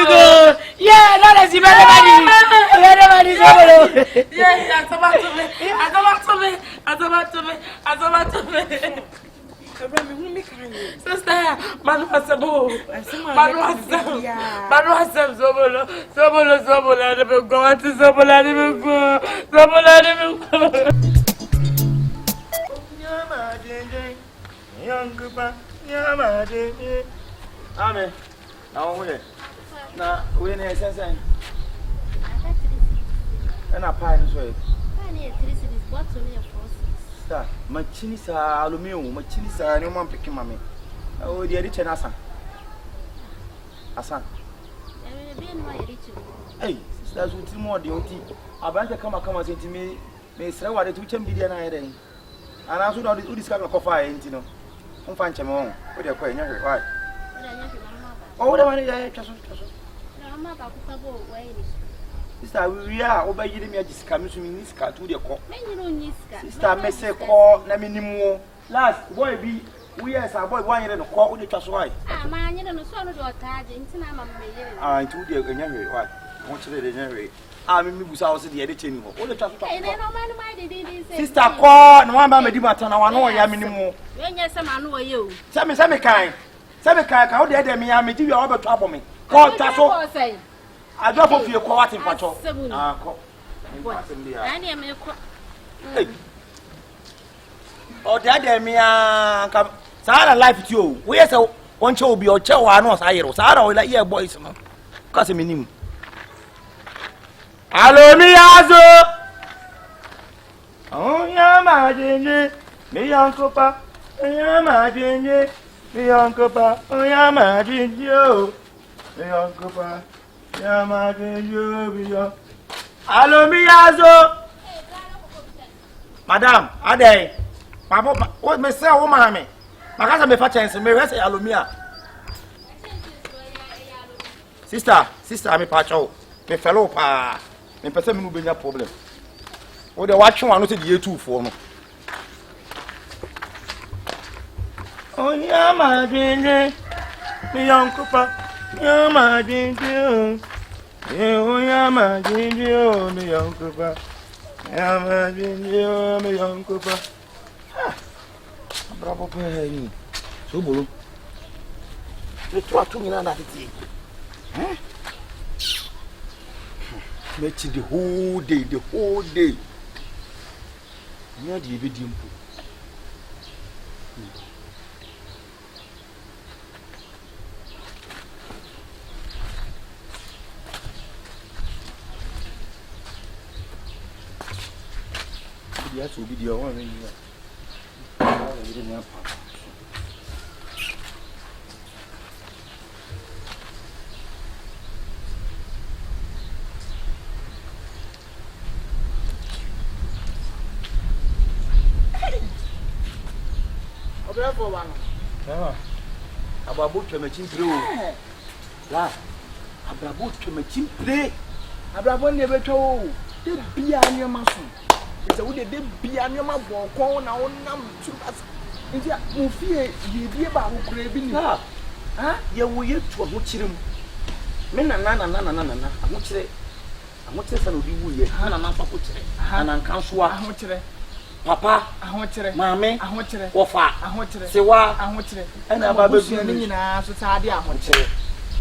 go. Sister, Mademoiselle, Zobolo, Amen. Now we na we na sense. And a pine so. Sir, machini sa aluminium, machini sa no man pick mama. Oh, the editor Asan. Hey, sisters with more duty. Abanta come say to me, me say what the 2 billion na here. And I should not do this kind of coffee, you know. I'm fine, Chamon. What are you going to why? Oh, the money I trust. Sister, we are over you. Me just come to me. This car to the call. Sister, me say call na minimum. Last boy be we as a boy 1 year no call with the trust why. Man, you don't so no charge. Intina mama me. Ah, to the January why? Want to the January. Ah, me busa was the editor no. All the trust. Sister call no one ba me di matter na one no ya minimum. When you say man no you. Say me kind. Say me kind. How dey me ya me di you about trouble me. Call taso. I drop off your quality in patrol. Ah, call. Hey. Oh, Daddy, me come. Sarah life with you. We say one show be your chow and no Sarah. Sarah will like your boys, man. Cause me name. Hello, me azo. Oh, yeah, my dingy. Me uncle pa. Yeah, my dingy. Me uncle pa. Oh, yeah, my dingy. Me uncle pa. Yeah, my dingy. Hello, me azo. Madam, Ade. What me say, woman, me? Makasa me fa chance me rest alumia. Sister, me pacho. Me fellow pa. Me pese me no benya problem. O de watch one no say the 2 for no. Oh yeah, my dingy. Me uncle pa. Yeah, my dingy. Oh yeah, my dingy. Oh, me uncle pa. Yeah, my dingy. Oh, me uncle pa. Bravo pay. So bolo. Le trois tout mina na titi. Make the whole day. Near the video. Yes, will be the one. About to machine through. La, about to machine play. Abrabon never told. The beer on your muscle. It's a wood, the beer on your mouth, corn, now, to us. India, Mufia, you dear about who craving. Ah, you will yet to watch him. Men and nana, I want to say, son of you, Hannah, Hannah, Council, Papa, I want to Mammy, I want to Wafa, I want to say, what I want to and I'm about to be in our society. I want to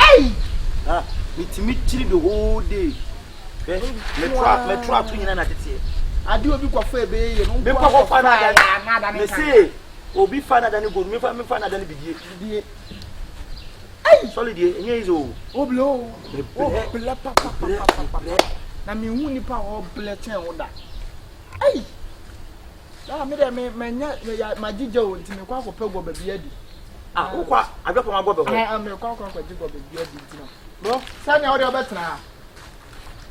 hey, meet the whole day. Let's try to in I do a big of a bay, and they say, will be finer than you go, me finer than the hey, solid, years old. Oh, blow, I mean, who nip our black order. Hey. Ah, me my dijo until me kwa pego baby edi. Ah, ukwa adropo ma bobe ho. Ah, me kwa dijo baby edi tina. Bro, sanya odi obetra.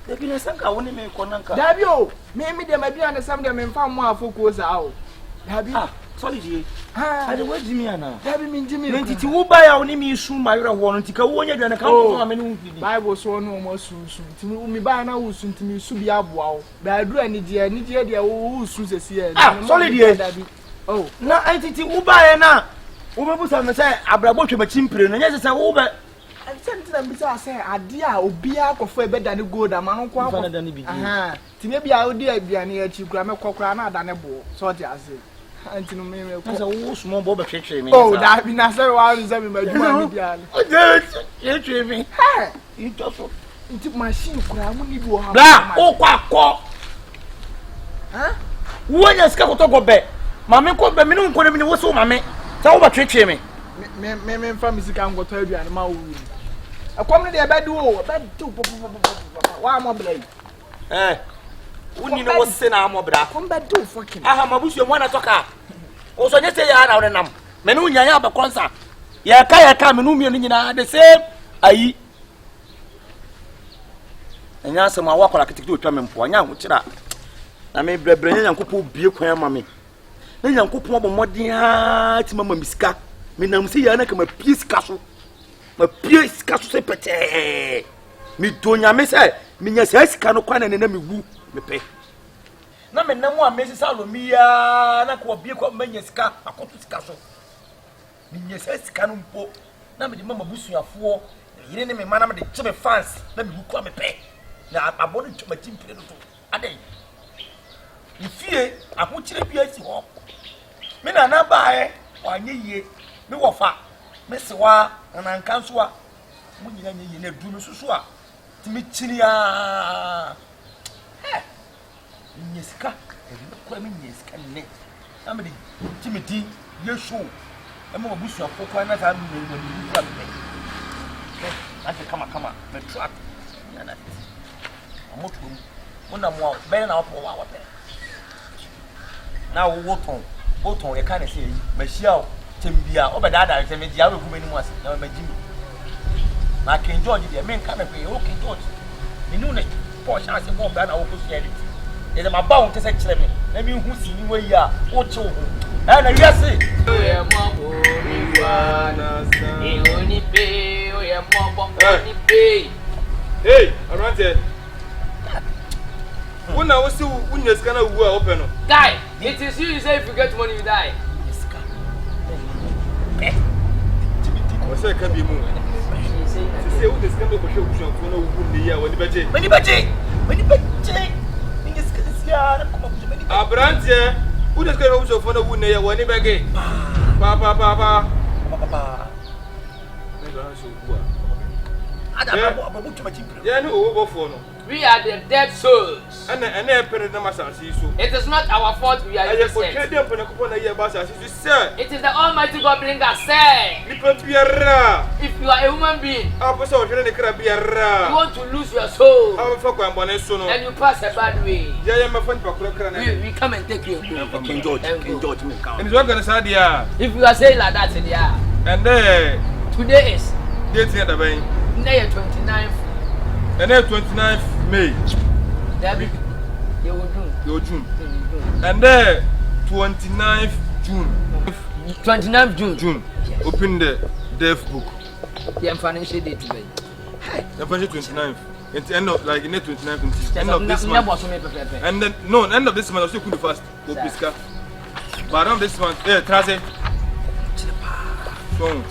Debi ne sanka woni me konanka. Dabi o, me de mabi an sam de me mfa mo afoko za o. Dabi. Ah, solid ye. Ah, ade waji mi ana. Dabi mi njimi. Me titi wo ba ya woni mi su ma yere ho no ntika wo nya de na kan ko ma me no bi. Bible so no mo su timi mi ba na wo su timi su bi aboa o. Ba adura ni de de wo su sesi e. Ah, solid ye. Dabi. Oh, na entity wo ba ya na. Wo be busa me say abrabo twemachimpire no nya se wo be Something that Mr. say, Adia, Obia, Coffee, better than gold, a man, aha. To maybe I'll be a near to grammar cockrana than a ball, so I say. And to me, a small bob of me. Oh, that be not so wild as every man. You're dreaming. You just into my shoe, cram, you go. Oh, quack. Huh? When you scared to go back, Mamma called the minimum could have been so, Mamma. Tell what trick me. Me from Mr. Camgo tell you and my a comedy about do, bad two. Why more blade? Wouldn't you know what's sin? I'm more bra. Come back to fucking. I have my bush, you want to talk. Also, just say you are out of them. Menu, you have a concert. Ya kaya come and you the same. Eiii. And you answer my walk like a ticket to come and point out. I may be brilliant and couple be quiet, mammy. Then you couple more dear to Mamma Miska. Me see you like a piece castle. My piece castle separate. Me tonya me say, me yes, canoe can and enemy woo me pay. Na me no more Mrs. Salomia, na ko be ko manyeska akopis castle. Me yes, canoe po. Na me the mama busu afo. You didn't me man am the chebe fans. Na me woo me pay. Na abodi to my team play to. Ade. Ifie akutire bia si ho. Me na na bae wanye ye. Me wofa me sewa na nkanso a mo nyina nye na du me susu a ti me chini a nyesika e me kwa me nyesika ne na me di ti me di ye show e mo busu afọ na za me ni kwa me ate kama me trap na na amoto mo na mo be na opo wa pe na wo woton e ka na se yi mahia o Timbia, over that, I tell me, the other woman was no Jimmy. My King George, the men come and pay, okay, George. You know, portion as a more than our Christianity. It is my bound to say, let me who see you where you are, what you and I guess it. Only pay, or your mom only pay. Hey, around there. When I was still, when you're going to open. Die! It is you say if you get money, you die. What's that can be moved? Say, who is coming for show for no good year when the budget? When the budget? Abrantia, who is going to for the wood near when the budget? Papa. Yeah, no, for no. We are the dead souls. And it is not our fault we are innocent. It is the Almighty God bring us, sir. If you are a human being, you want to lose your soul, and you pass a bad way, we come and take you. King George. If you are saying like that, and today is the 29th. And then 29th May. Your June. And then 29th June. 29th June. June. Yes. Open the Dearth book. The financial date today. The 29th. At the end of like in the 29th. End of this month. And then no, end of this month. I still could fast. Go Pisca. But on this month, Traze. So.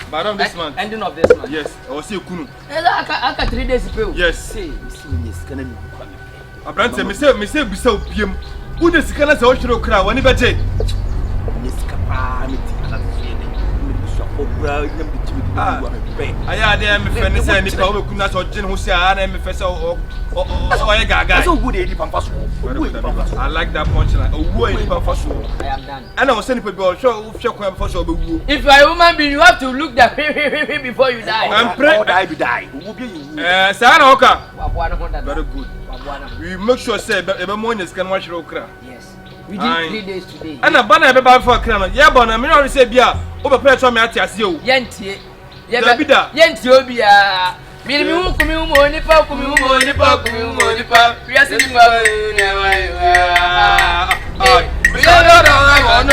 But on this month. Ending of this month. Yes. I will see you kunu. I got 3 days to pay. Yes. Abrante, me say bisa opiem. Who the sikana say o hwere okra wani beje. Ni sikapa me ti ala fie ne. Me busu okra nyam bi timi bi wa. Aya de me fe ne say ni pa o be kuna so gin ho say ana me fe say o ye gaga. So good e di pampa so. I like that punchline. Owo e di pampa so. I am done. And I was saying people show kwan before so be wu. If you are a human being, you have to look that before you die. And pray die. Owo bi you. Say na oka. Very good. We make sure say ebe money can watch okra. Yes. We did 3 days today. And a banner ebe ba for okra no. Yeah, but me no say bia, o be pray to me ati ase o. Yentie. Yentie obi a. Mi hu kumi hu mo nipa. We are sitting about we are not no.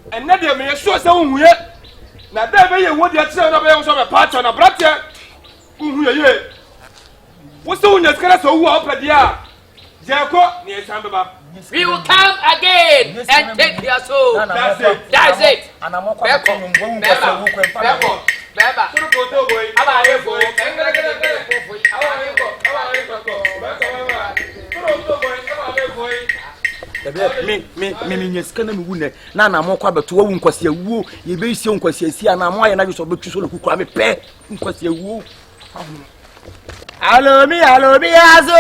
And now they may show some way. Now they may what you say about a patch on a brother. What's the one that's going to so up at the yard? Jacob, near Samba. We will come again and take your soul. That's it. And I'm not going me scan me wune na na mo kwa beto wu nkwase awuo ye be isi nkwase asi na mo aye na so betu so kukura me pe nkwase awuo alo mi azo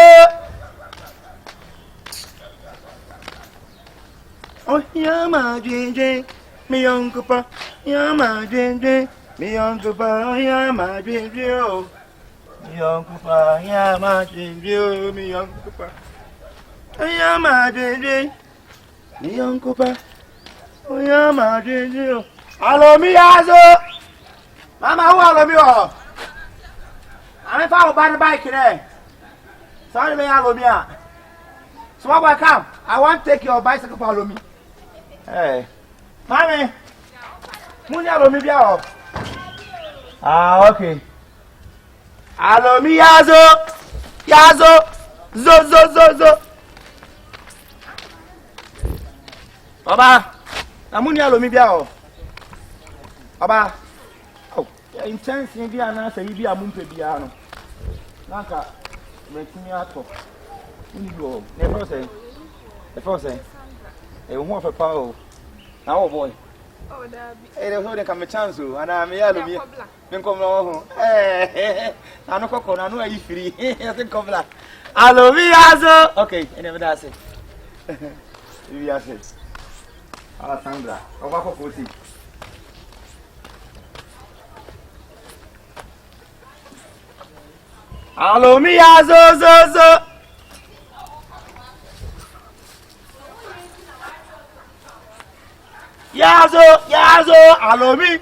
oh ya ma jeje mi yonkupa ya ma jeje mi yonkupa oh ya ma jeje oh mi yonkupa ya ma jeje oh mi yonkupa oya ma jeje mi yonkupa oya ma jeje alo mi azo mama wo alo mi o ame fa o ban bike there sorry me alo mi a so what come I want take your bicycle for alo mi hey mami muni alo mi bia o okay alo mi yazo zo Baba, amuni alomi bia o. Baba. Oh, intense bi ana say bi amumpe bia no. Nanka metimi ato. Uni go. Never say. The first say. E won fa pa o. Na wo boy. Oh dabi. E dey hold dem chance o. Ana me alomi. Me kom no ho. Na no kokko na no ayi free. I think kobla. Alomi azo. Okay, ene da say. We are set. Sandra, over for 40. Allo mi zo. Yazo, allo mi.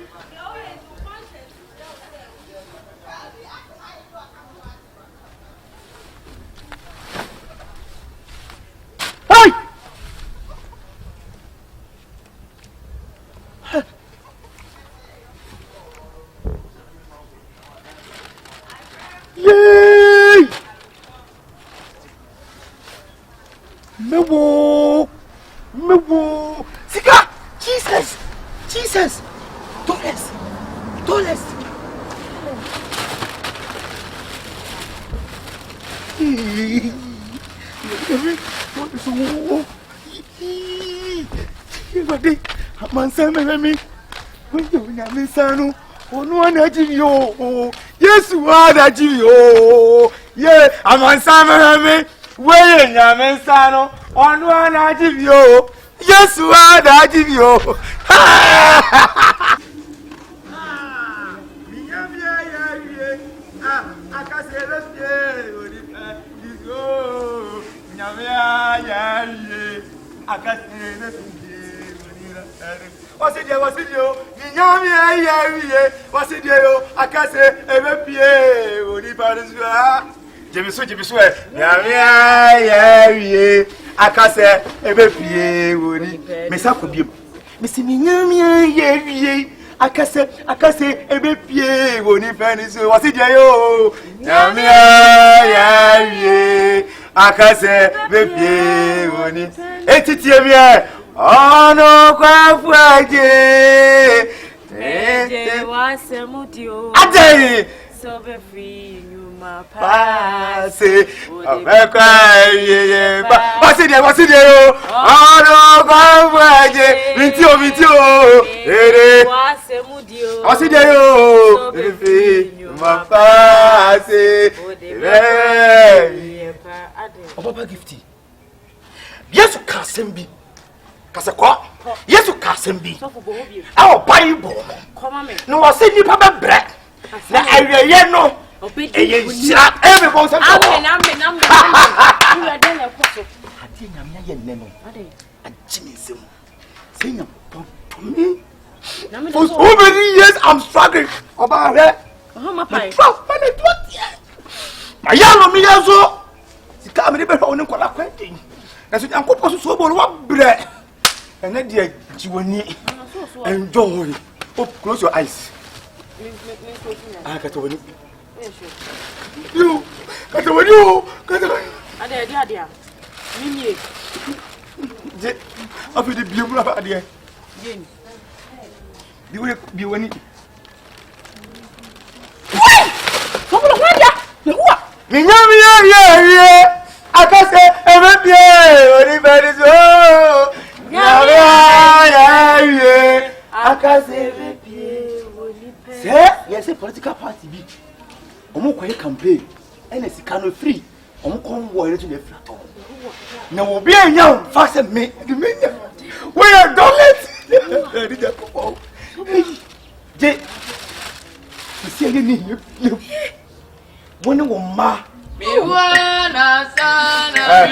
Hey! Yay! Mewo! Sika! Jesus! Dollars! Onu anaji yo Yesu anaji yo ye amansama me we nyame nsano onu anaji yo Yesu anaji yo akasele pie onipa dizo nyame ya akasele What's it, yo? Yami, what's it, yo? I can't say, ever pie, only Parisua. Jemisu, Yami, I can't say, ever pie, only Miss Akubi. Miss Yami, I can't say, ever pie, only Parisua. What's it, yo? Yami, I can't say, ever pie, only Etitiamia. Oh no, Kwafuaje. Wase mudio. Ade. So be free you my pass. What's it there? Oh no, Kwafuaje. Mitio. Wase mudio. What's it there? So be free you my pass. Papa gifty. Yes, Kasembi. Kaseko Yesu kasembi awo Bible no was say nipa be bre na aweye no eye nshira ebe ko se amen you are there ekoso ade nyame ye nne no ade ajimisem say nyam for so many years I'm struggling Oba re. Homa pai. Trust me to what? My yellow me yazo. Sika me be ho ne kola kwendin. Na so yankopɔ so bo wa bre. Ene de jiwani. Enjoy. Oh, close your eyes. Ah, katawani. You. Katawani. Katawani. Ade. Mimi. Je. Afi de biemu la ade. Yen. Biwani. Komo lo hwadia. Ne huwa. Minyami ye. Akase ebebie ori berizo. Ya. Akase ebebie ori pe. Say, yes, a political party be. Omo kwaye campaign. Ene sika no free. Omo kon wo ere to the flat. Na wo bi enya fast me. The menya. We are dollet. Did you go? Je. Si ene ni. Woni wo ma. Mi wana sana.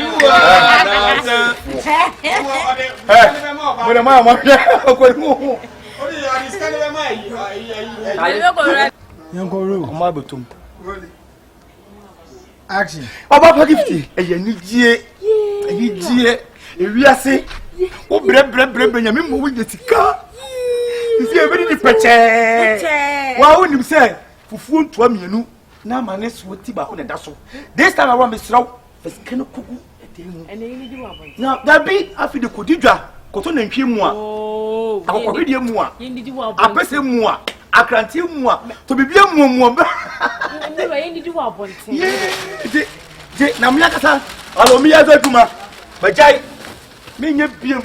Mwana mama kwa mu. Yankoro. Oma betum. Action. Baba pa gift. Eye ni die. Ewiase. Wo bre nyame mo wo sika. Nsi e be ni peche. Wa wonim se fufuo ntoa mienu na mane so ti ba ko ne da so. This time around me sraw. Fesike no kugu edemu. Ene ni di wa bon. Na dabi afi de kodidwa. Koto na ntwe mu a. Oh. Akokobidie mu a. Yen di wa bon. Apese mu a. Akrantie mu a. To bibia mu ba. Ndi wa yen di wa bon tin. Je na mya kasa. Alo mi ya zaduma. Bajai. Me nya biem.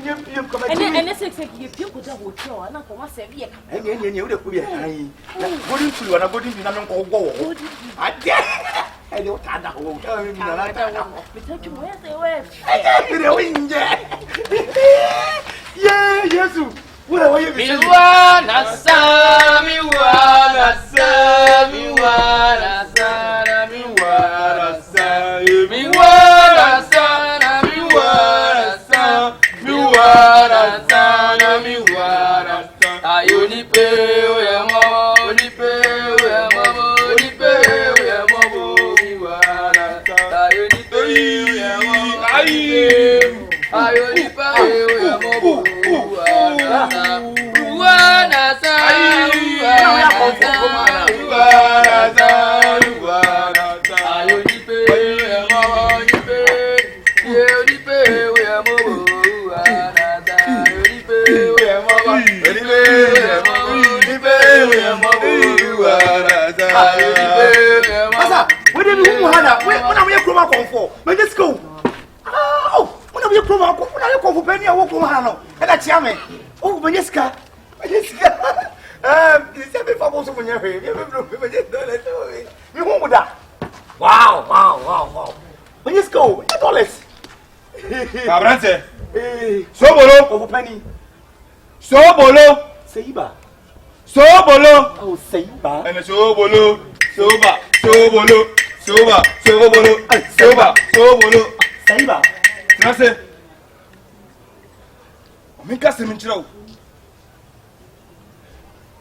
Nya biem ko bajai. Ene se ye pio ko da hotel na ko ma se bi e ka. Ene wo de ku bi ai. Godin tuli wana godin bi na me ko go wo. Ade. Ede o ta da wo. Mi na la ta da. Mi ta ki mo ya se we. Ede o inje. Ye Yesu. Wura wa ye bi. Mi wana sana, mi wana sana, mi wana sana, mi wana sana, mi wana sana, mi wana sana, mi wana sana, mi wana sana. Ayoni pe oya mama, oni pe oya mama, oni pe oya mama, mi wana sana. Ayoni pe oya mama, ayoni pe oya mama. Let's go. Oh, when are you from? When are you from? Penny, I walk on. And that's yummy. Oh, Maneska. It's every fabulous when you're here. You won't with that. Wow. Let's go. $8. Abrante. Sobolo. Over penny. Sobolo. Seiba. Sobolo. Oh, Seiba. And Sobolo. Soba. Sobolo. Soba. Sobolo. Soba. Sobolo. Seiba. Nase. Omeka seminchiro.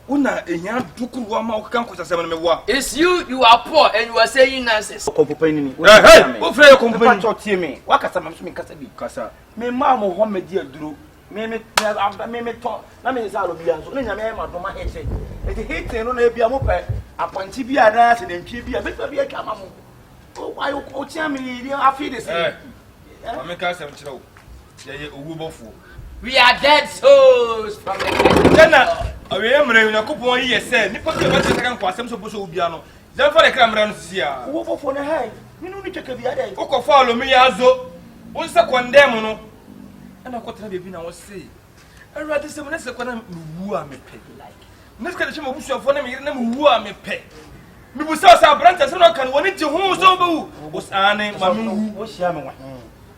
Una enya dukuru wa ma okan ko sasem me wa. It's you are poor and you are saying nonsense. Kompopani ni. Hey, o frere kompopani. Pacho tie me. Wa kasa mam so me kasa bi. Kasa. Me ma mo ho me di aduro. Me to na me sa lo bia so. Na nya me ma do ma hete. E hete no na bia mo pe aponti bia na se de ntwe bia. Be bia twa ma mo. O why o tia me ni afi de se. Omeka seminchiro. Ye owu bofu. We are dead souls from the Jana, awe mre na kopon yi yese, ni pose ba teka kan kwasem so boso obia no. Zan fa de kra mra no sia. Wo fofo na hai. Mi no ni tweka bia dai. Wo ko fa lo mi yazo. Wo se condemn no. Ana ko tena bebi na wo se. Awurade se mo na se ko na wu a me pe like. Ne ska de chema busuafo na me yire na me wu a me pe. Mi busa sa branta se no kan woni je hu so bu. Wo sane ma mu wo hia me wa.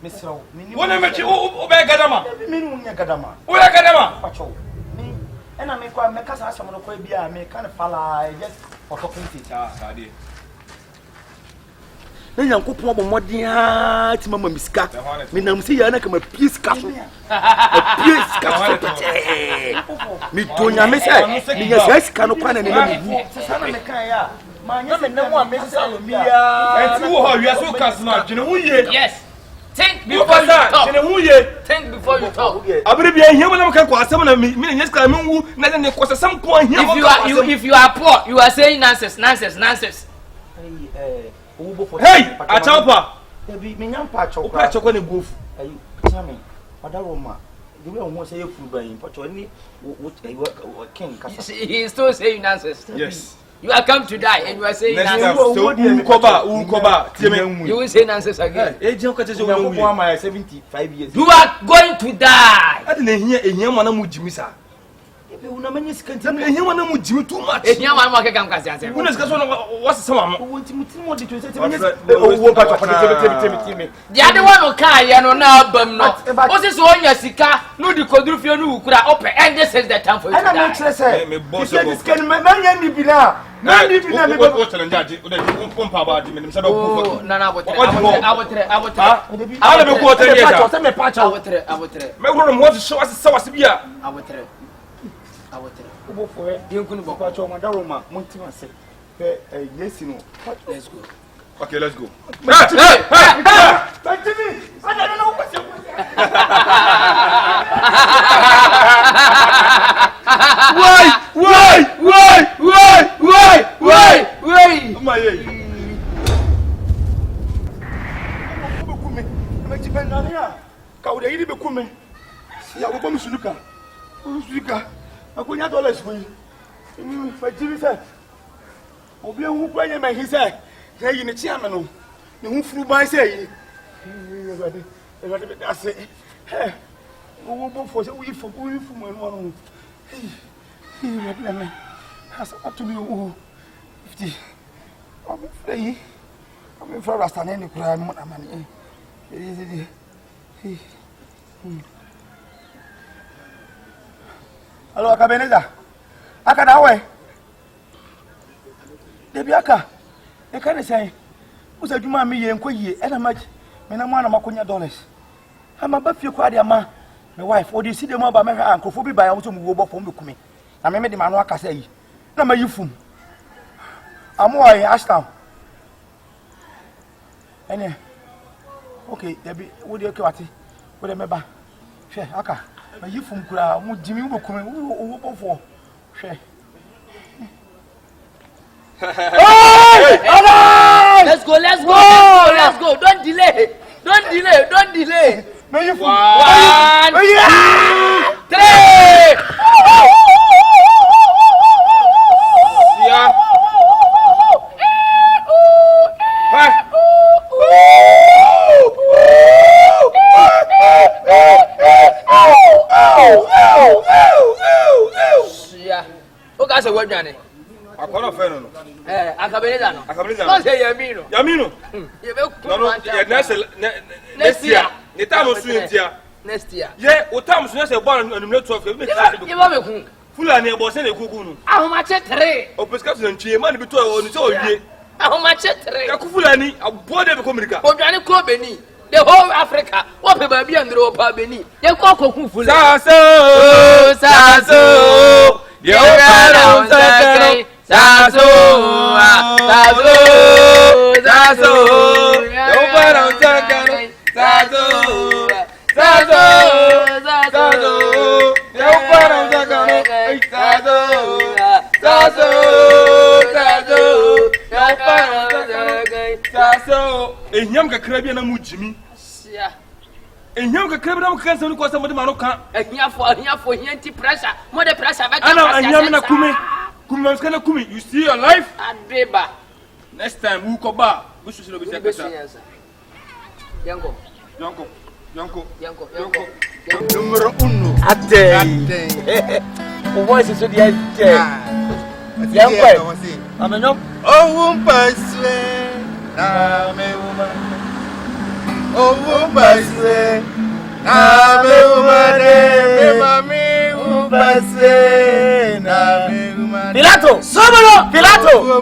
Misro, wona mechi o be gadama. Minu nya gadama. O ya gadama. Pacho. Me ena me kwa me kasa asem no kwa bia me kan fala just for talking to Sade. na Nyankopon obo modin ha ti mama misika me nam se ya na kama piece kaso piece kaso mi tonya me se mi ya sika no kwa na me na mu sasa na me kan ya ma nya me na mu a me se bia enti wo ho wi so kaso na dwene hu ye Yes. Think before you talk. dwene hu ye Think before you talk. abere bia hia wala kan ko asem na me nya sika me wu na ne ko sesam ko hia If you are poor, you are saying nonsense. Hey, achapa. Ebi me nyam pa chokwa. Pa chokwa ne gofu. Ayi, chame. Odaro ma. The way won say food by him, but when king kasa. He is still saying nonsense. Yes. You are come to die and you are saying nonsense. So ukoba tieme. You will say nonsense again. Eje ko tese wo We go my 75 years. You are going to die. Ade na ehia mo na mu jimi sa. Ebi una manya sikante. Ehia mo na mu jimi too much. Ehia man mo kekam kasi ase. Una sika so no what's some am. Wo ntimuti mo de 27 owo pa chokwa teme. The other one who can ye no na abam no. O se so onya sika no di koduru fie no ukura ope and this is the time for you to die. Ana me kire say. Me boss this can manya ni bi na. Na ni bi na me go challenge aje o de pompa ba di me nimsa be Oh, na abotre. Ala be ko tell you that. Say me pa cha. Abotre. me wo no mo show as sawas bia. Abotre. Obo fo e. Yenkunu bo. Pa cha mo daro ma mo ntima se. Pe yesi no. Let's go. Okay, let's go. Hey! But Jimmy, I don't know what you Why? My I'm for Rasta any crime money. Hello, Akabenezer. Aka that way. Debiaka. E can say, who's a juma me and quay, and a much, and I'm $1 I'm a buffy quadia ma, my wife, or do you see the mob by my uncle for by autumn go from the coming. I made the man walk say, no, my youth. I'm more in Ashtown. Any okay, there be what you what remember. Share, Aka. My youth from Kura, Jimmy will come over for. Share. Let's go. Don't delay. May you 1, 3. Okay, so what Johnny? Akora fe no. Akabenezer no. Akabenezer. No say Yamino. Yamino. You be No, next year. Ni time so ntia. Next year. Ye, o time so say born on 12. You be ku. Fulani e bo se na kuku no. Ahomache 3. O pesca so ntwie man bi to o ni so owie. Ahomache 3. Ya ku Fulani abo de be komirika. Odwane ko Beni. The whole Africa. What pe ba bia ndro pa Beni. Ye ko koku Fulani. Saso. Ye o kana on sakano. Saso. Yo para on sakano. Saso. Yo para on sakano. Saso. Enyam kakra bia na mu jimi. Enyam kakra bia na mu kansa ni ko sa mode ma no kan. Enyafo hianti pressure. Mo de pressure ba. Ana enyam na kumi. Kumi skana kumi. You see your life? Adeba. Next time we go back. We should be Yanko. Numero 1. Ate. O voice is so the Yanko. Amenyo. Oh, umpaswe. Na me woman. Oh, umpaswe. Na me woman. Me mami umpaswe. Na me woman. Pilato. Sobolo. Pilato.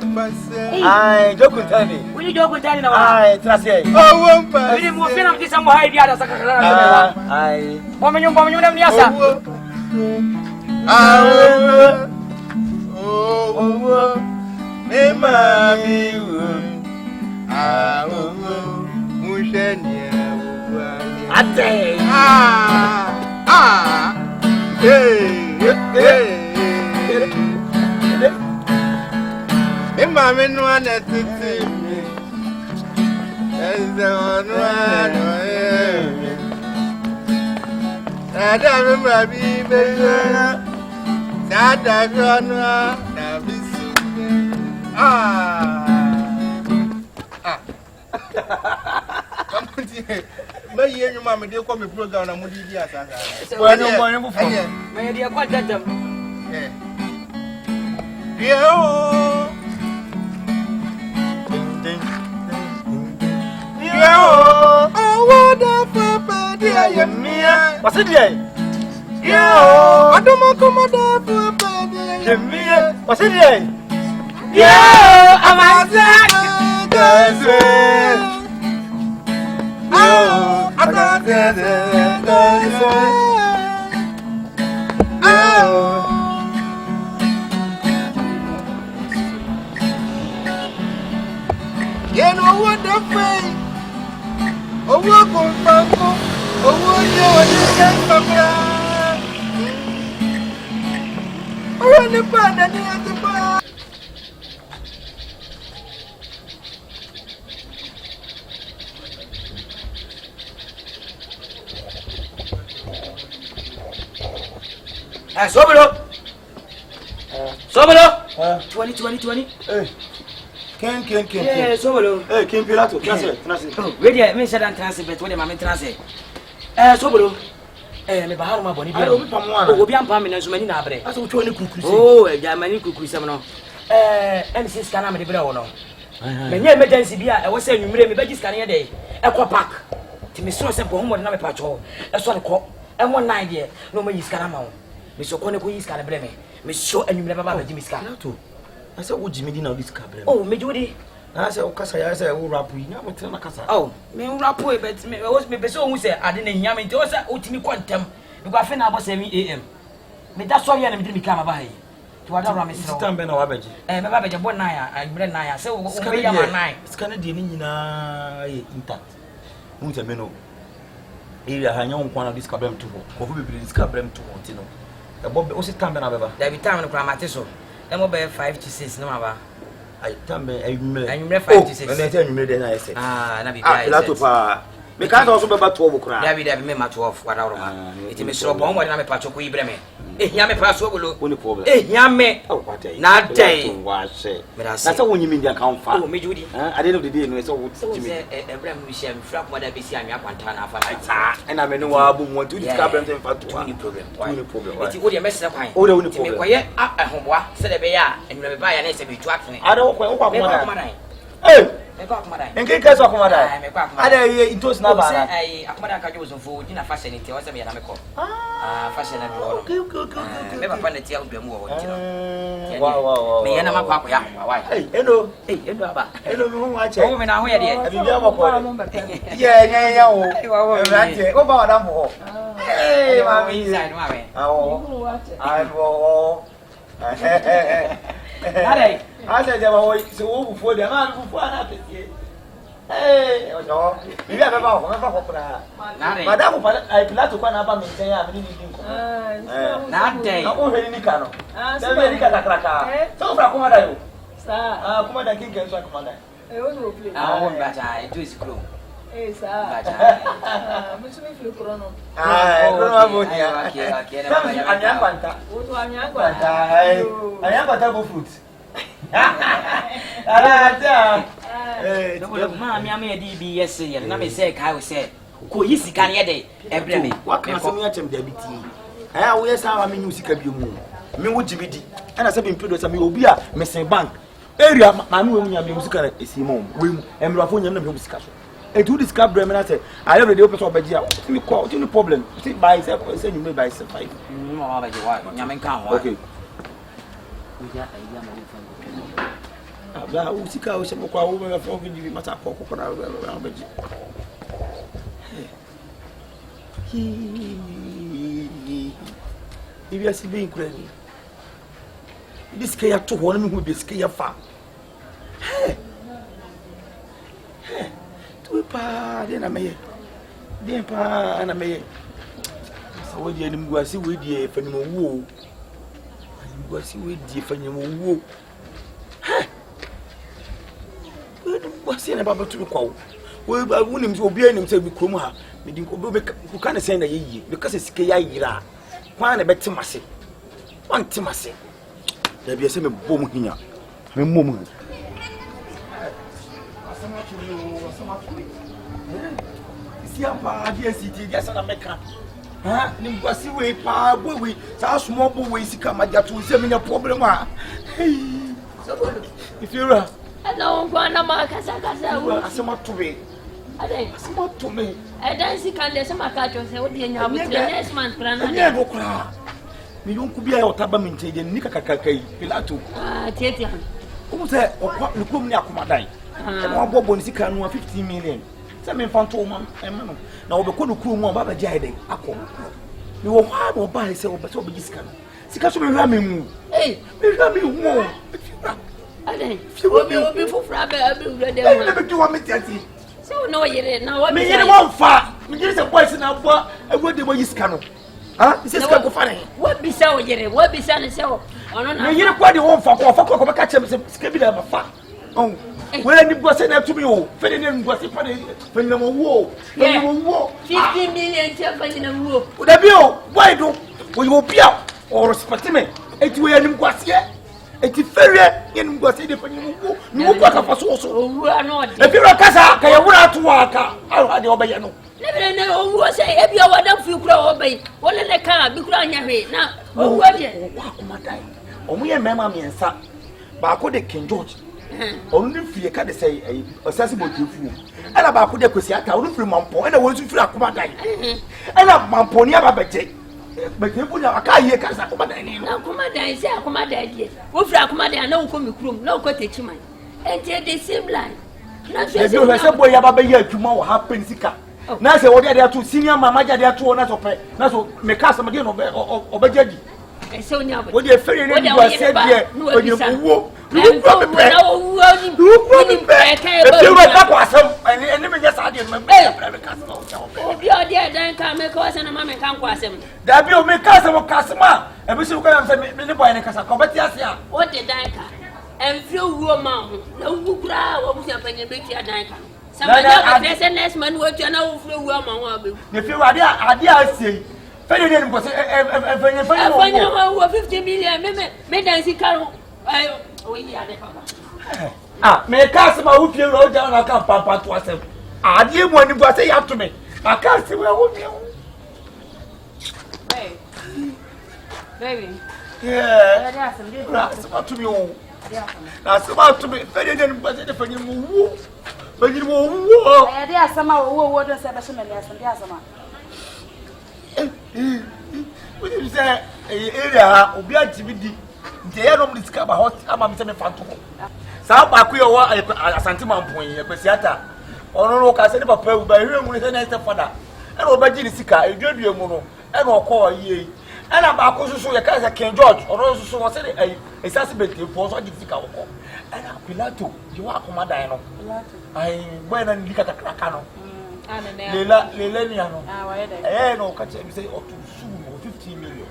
Ai, joku tani. Wini joku tani na wa. Ai, trase. Oh, wampa. Wini mo fena mkisa mo hai biada sakakala. Ai. Bomenyo na mniasa. Oh, me mami. Mushenia. Ate. Me mami no anetiti. Ada me mami bejana. Sada gona na bisu. But you, mamma, they call me program and Moody Asasa. Well, no more for you. May dear, quite that. Oh, wonderful, dear, me. What's it day? I don't come out for a me. What's it day? I'm outside. Oh, I got you know what the thing? Oh, we're going from oh, the pan and the bar. Sobolo. 20. Hey. Ken. Yeah, Sobolo. Hey, King Pilato. Translate. Oh, ready, me said translate, but when I'm translate. Sobolo. Me bahar ma boni bi. Obi ampa me nanso mani na abre. Aso twa ne kukuru. Oh, ja mani kukuru sem no. MC scanner me de bre wo no. Me nya emergency bia e wo se nwumre me bagi scanner dey. E ko pack. Ti me so se bo homo na me pa cho. E so ne ko. E mo nine dey. No me yi scanner ma wo. Me so ko ne ko yi scanner bre me. Me so enwumre baba bagi me scanner. I said, "What Jimmy didn't this cable?" Oh, me jodi. I said, "Okasa, I said, who rap we? Now we tell Nakasa." Oh, me rap we, but me was me person who say I didn't yam into us. Ultimate quantum. You got fin about 7 a.m. Me that's why you are me come by. To other ramen. Stand by now, Abaji. Me babaji born nine. I bred nine. So we yam 9. Scanner the nina intact. Munta meno. Area hanya unkwana this cable to go. Who will be this cable to continue? The Bob also stand by now. There be time no cramatiso. Emo be 5 to 6 no ma. I tambe I 5 to 6. And I tell you then I say. Na be Pilato pa. Me can't also be about 12 o'clock. There be me ma 12 what hour ma. It me so bon what na me pa choko ibre me. Ehia me pa so bolo. Only problem. Ehia me. Oh, what day? Na day. That's That's when you mean the account for. Oh, me judi. At the end of the day, no, so what to me. Ebrem we share frap mother be see am akwanta na afa na. And I mean no abu want to discover them for any problem. Any problem. It wo de message kwan. Oh, the only Me problem. koye ahomboa se de be ya enwure be ba ya na se be tu atene. I don't want to come Hey. Me ko akoma dai. En ke so akoma dai. Me ko akoma. Ada ye intos na ba na. Ai akoma dai ka jo so fo di na fashion nti o se me ya na me ko. Fashion na do. Okay. Me ba pa na ti ahomboa mu wo nti no. Wow. Me ya na makwa akwa ya. Hey, hello. Hey, endo aba. Hello, me ho ache. O me na ho ya de. Abi bia mo ko. Yeah, o. Right. Go ba na mo. Hey, mami. Inside mami. Awo. Nare. Asa jama wo se wo bufu de ma bufu ana pete. Eh, ojo. Bibi a beba ko kura. Nare. Madam pa ai Pilato kwa na ba me nten ya me ni nko. Na day. Na o heri ni ka no. Na me ni ka takraka. So fra kuma da yo. Sa. Kuma da kin kenso kuma da. O no play. O ba ta do is crew. Sa. Ba ta. Me so me feel krono. Krono abonia. Okay. Anya kwanta. O to anya kwanta. Anya kwanta go fruit. Ara no ma mi am e di bi yes ye na me say kai we say ko yi sika ne de ebre me wa kan so me atem da biti wo yes awa me nyu sika bi mu me wo jibidi ana se bi mpedo sa me obi a me sen bank area ma me wo nya me sika na esi mo we mu emrafo nya na me sika so e do this cab me na say I every day open so obaji a me call no problem see buy say nyu me buy say 5 ma ba je wa nya me kan ho okay uja aiya ma fa abla usika o shemo kwa wo me fa obi bi mata ko ko na obeji ibi asibe inkrani biske ya to ho na me hu biske ya fa tu pa de na meye de pa na meye so di enim guasi we di fanimo wo guasi we di fanimo wo guasi na baba tu kwa we ba wonim so obi anim se bi krom ha me di ko be ka na sen na yeyi be ka se sike ya yira kwa na betimase wan timase da bi se me bom hinya me mom pa dia city dia sana meka ha ni mkwasi we pa boy sa small boy sika maja to se menya problem a if you are hello ngwana makasa asema to be ade asema to me dansi kan de sama ka to se odi nya butre next month plan na ne go kra mi yonku bia o taba mi nteje ni kakakai Pilato tete han ko se okwa ni kom ni akomadan e mo bobo ni sika no 15 million se me fanto ma no na obekọ no kuru mu o baba jai den akọ mi wo ha no ba se obese obeji sika so me hwa me mu me hwa me hu ade obi fufura ba abi ure de mo me do wa me tiati so no yire na wa me yire mo fa me yire se boys na bo ewo de mo yisika no ha se sika ko fa ne wa bisa o yire wa bisa ne se o ono na me yire kwa de wo fa ko be ka chem se sika bi da ba fa oh we ni go se na to me o fe ni ni go se fa de fe ni mo wo fe ni mo wo 50 million che fa ni na wo o da bi o boy do we go bia o respect me eti we ni go se eti ferie ni ni go se de fa ni mo wo ni mo kwa ka fa so Awura no de e fi ro kasa ka ya wura to aka a de obaye no ne bele ne owuo se e bia wada fi kura obaye wole le ka bi kura anya hwe na owuo de wa komadai o mu ye mema miensa ba ko de King George onu ni fie ka de say osase botufu ana ba ko de kwesi ata onu firi mampo ana won su firi akomadai ana mampo ni aba beje beje bu na aka ye ka sa akomadai ni na akomadai se akomadai die wo firi akomadai na wo ko mi krum na wo ko techiman ente de same line na so se yo se boy ya ba be ye atuma wo happen sika na se wo de atu senior mama ja de atu na so pe na so me ka sa me de no obejaji ese onya bo wo de fere ni do ase die onye wo na owuo ni peke ba you ba ko asem eni me just ade me ka sa obi odi edan ka me ko ase na ma me kan ko asem da bi o me ka sa mo kasema e bi se ko yam se me ne boy ne kasa ko beti ase a o de dan ka emfi owuo ma ho na wu kura wo bu se apanye be tia dan ka sama na ko se next man wo tia na wo furu owuo ma ho abe ne fi ade asie fere ne ko se fanya wo 50 million me dan si karo o yi ade papa me ka se ma wo fie ro ja na ka papa to asem ade mo ni bo se ya to me aka se wo mi o baby yeah that's some good na to me o na se ma to me fere ne bo se de fanya mo wo fanya mo wo dey asama wo do se be se me dey asama we say area obi agibidi nte ya nom discover hot ama me se me fanto sa ba ku yo asante mampon ye kwesiata ono no ka se ne papa u ba hwe mu ne se na se fada e no ba giri sika edwadue mu no e no ko ye e na ba ko susu ye ka se King George ono susu wo se ai esase bete fo so giri sika wo ko e na Pilato je wa akomadan no Pilato ai boy na ndika takraka no lela ni ano no ka che mi say up to 15 million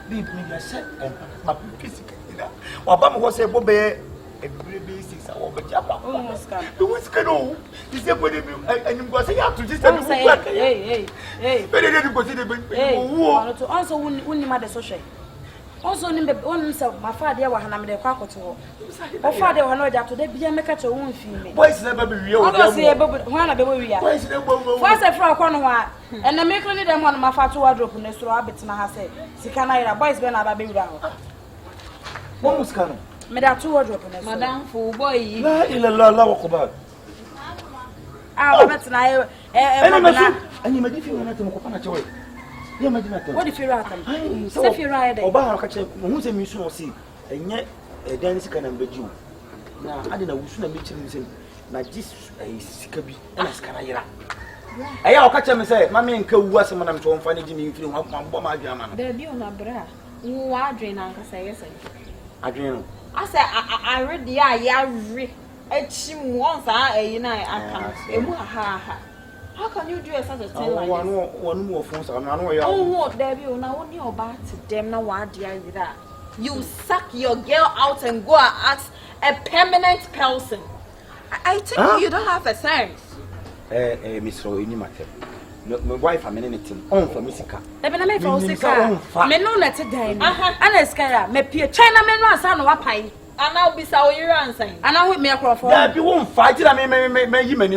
deep media set and my physical wa ba mo say bo be every 6 hours be japa the whiskey no this say bo dey anyim go say ya to just me hey be dey go say dey wo to also wonni ma de social also ni be wonni say ma fa de wa hana me de kwa akoto ho o fa de wa na oja to de bia me ka che won fi me boys na ba be wie o dey say ho na be wo wi ya boys na bo fa say fra ko no ho a na me kro ni dem ho ma fa to wardrobe na suro abetina ha say sika na ira boys be na ba be wi ho wo muska no me da to wardrobe na suro madam fu boy la ila la wa ko ba abetina ani ma di fi na temo ko pa na chewe ye ma di na temo what if you rat am say fi rat oba ha ka che mo hu se mi su o si enye dan sika na mbeji na ade na wusu na mechi mi se na jis sika bi na sika na yira eya o ka che me say mama nka wu asem na mto mfa ne ji mi mfiri ho mbo ma adwen ama no da bi ona bra wo adwen na nka say yes adwen no asa I read ya re echi mu on sa eyi na aka emu ha how can you do such a thing like this one more phone so no ya oh da bi ona wo ni oba to them na wa dia yira you suck your girl out and go and ask a permanent person. I think you don't have a sense. Miss Roy, you matter. My wife, I'm in anything. On for Missika. Even I made for Sika. Men no let it die. And Escalating. Me peer China men no son of a pie. And I'll be so your answer. And I will make a for that. You won't fight it. I may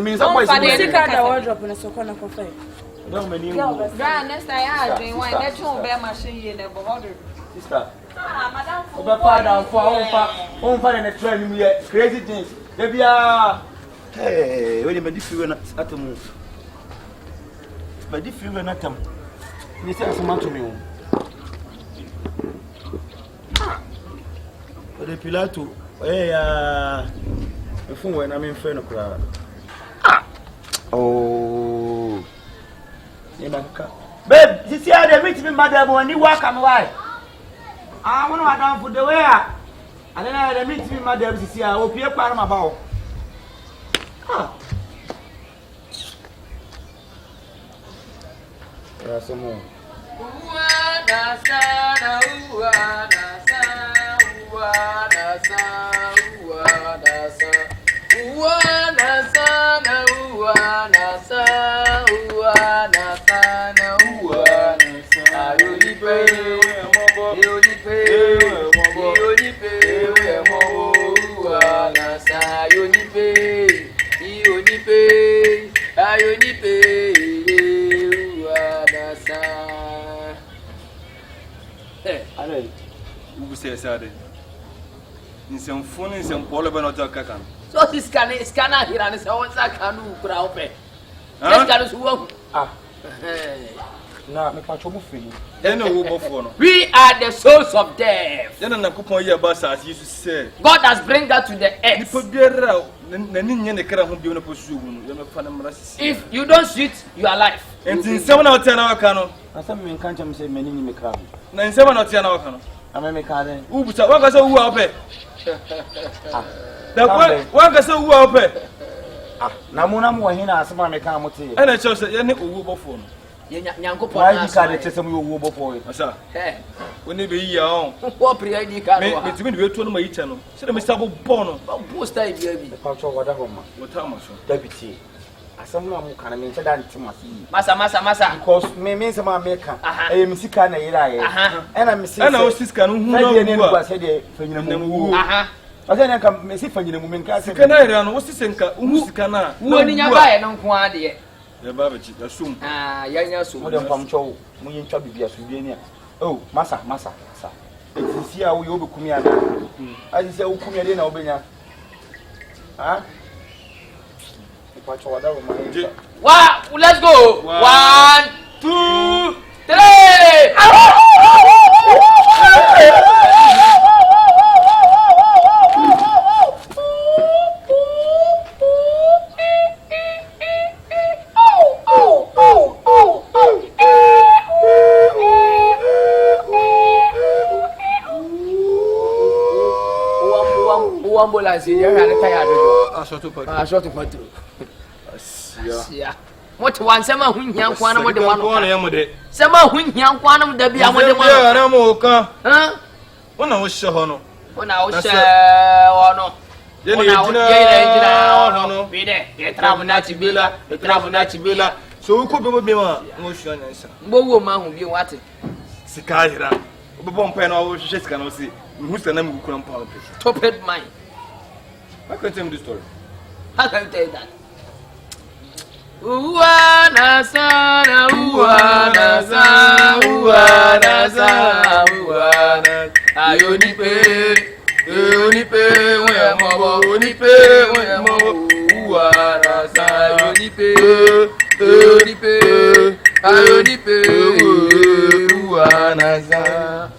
means I'm going to Sika the wardrobe in a Sokona cafe. No, many next I had why let you bear machine in the border. Sister. Madam, for the train, crazy things. Maybe hey, when you made you at the move. But if you were not them, you said some to me. Vrs Pilato, the phone when I'm in front of crowd. Oh, babe, this year they meet me, madam, when you walk on why. I want to down for the way. And then I meet me, madam, this year. I will be a part of my bow. There are some more. In some phone, in some polar not a cacan. So this scanner here and so what's that can do crowd pay. Let's go. Now, my patrol feeling. We are the souls of death. Then a couple of years back, as you say, God has bring us to the earth. If you don't shoot, you are alive. And in 7 or 10 hour canon, I some can't say many in the crowd. 7 or 10 hour canon. I may make a oops, what was a who up it? What was a who up it? Namuna Mohina, some American, and I chose a young phone. Why you can't tell some who before it? Sir, when you be young, what pre-ID can it's been to my channel. So the Mr. Bono, post idea, the culture, whatever, what time, deputy. Someone can mean that to Massa, because me means a maker. I am sick and and I'm sick. And I was this can who was headed for you. But then I come, Miss for you, woman, can I run? What's this? Who's cana? Who in your buy and on quantity? The babbage, assume. Young, so what from Cho, we in trouble be a souvenir. Oh, Massa, it's here we overcome. I just say, oh, come here, Albania. Ah. Wow, let's go. 1, 2, 3. Ambulance here and tired. I shot to patrol. Yeah. What one summer when young one with the one summer when young one the be with the one. Huh? When I was sure. When I was no. You travel Natibilla, so who could be one motion? Woman who be what? Sikaira. Bobon pen or just cannot see who's the name of Grandpa. Top head mine. I can tell you the story. How can you tell that? Uwana sana, uwana sana, uwana sana, uwana. Ayonipe, wemobo, wemobo. Uwana sana, ayonipe, uwana sana.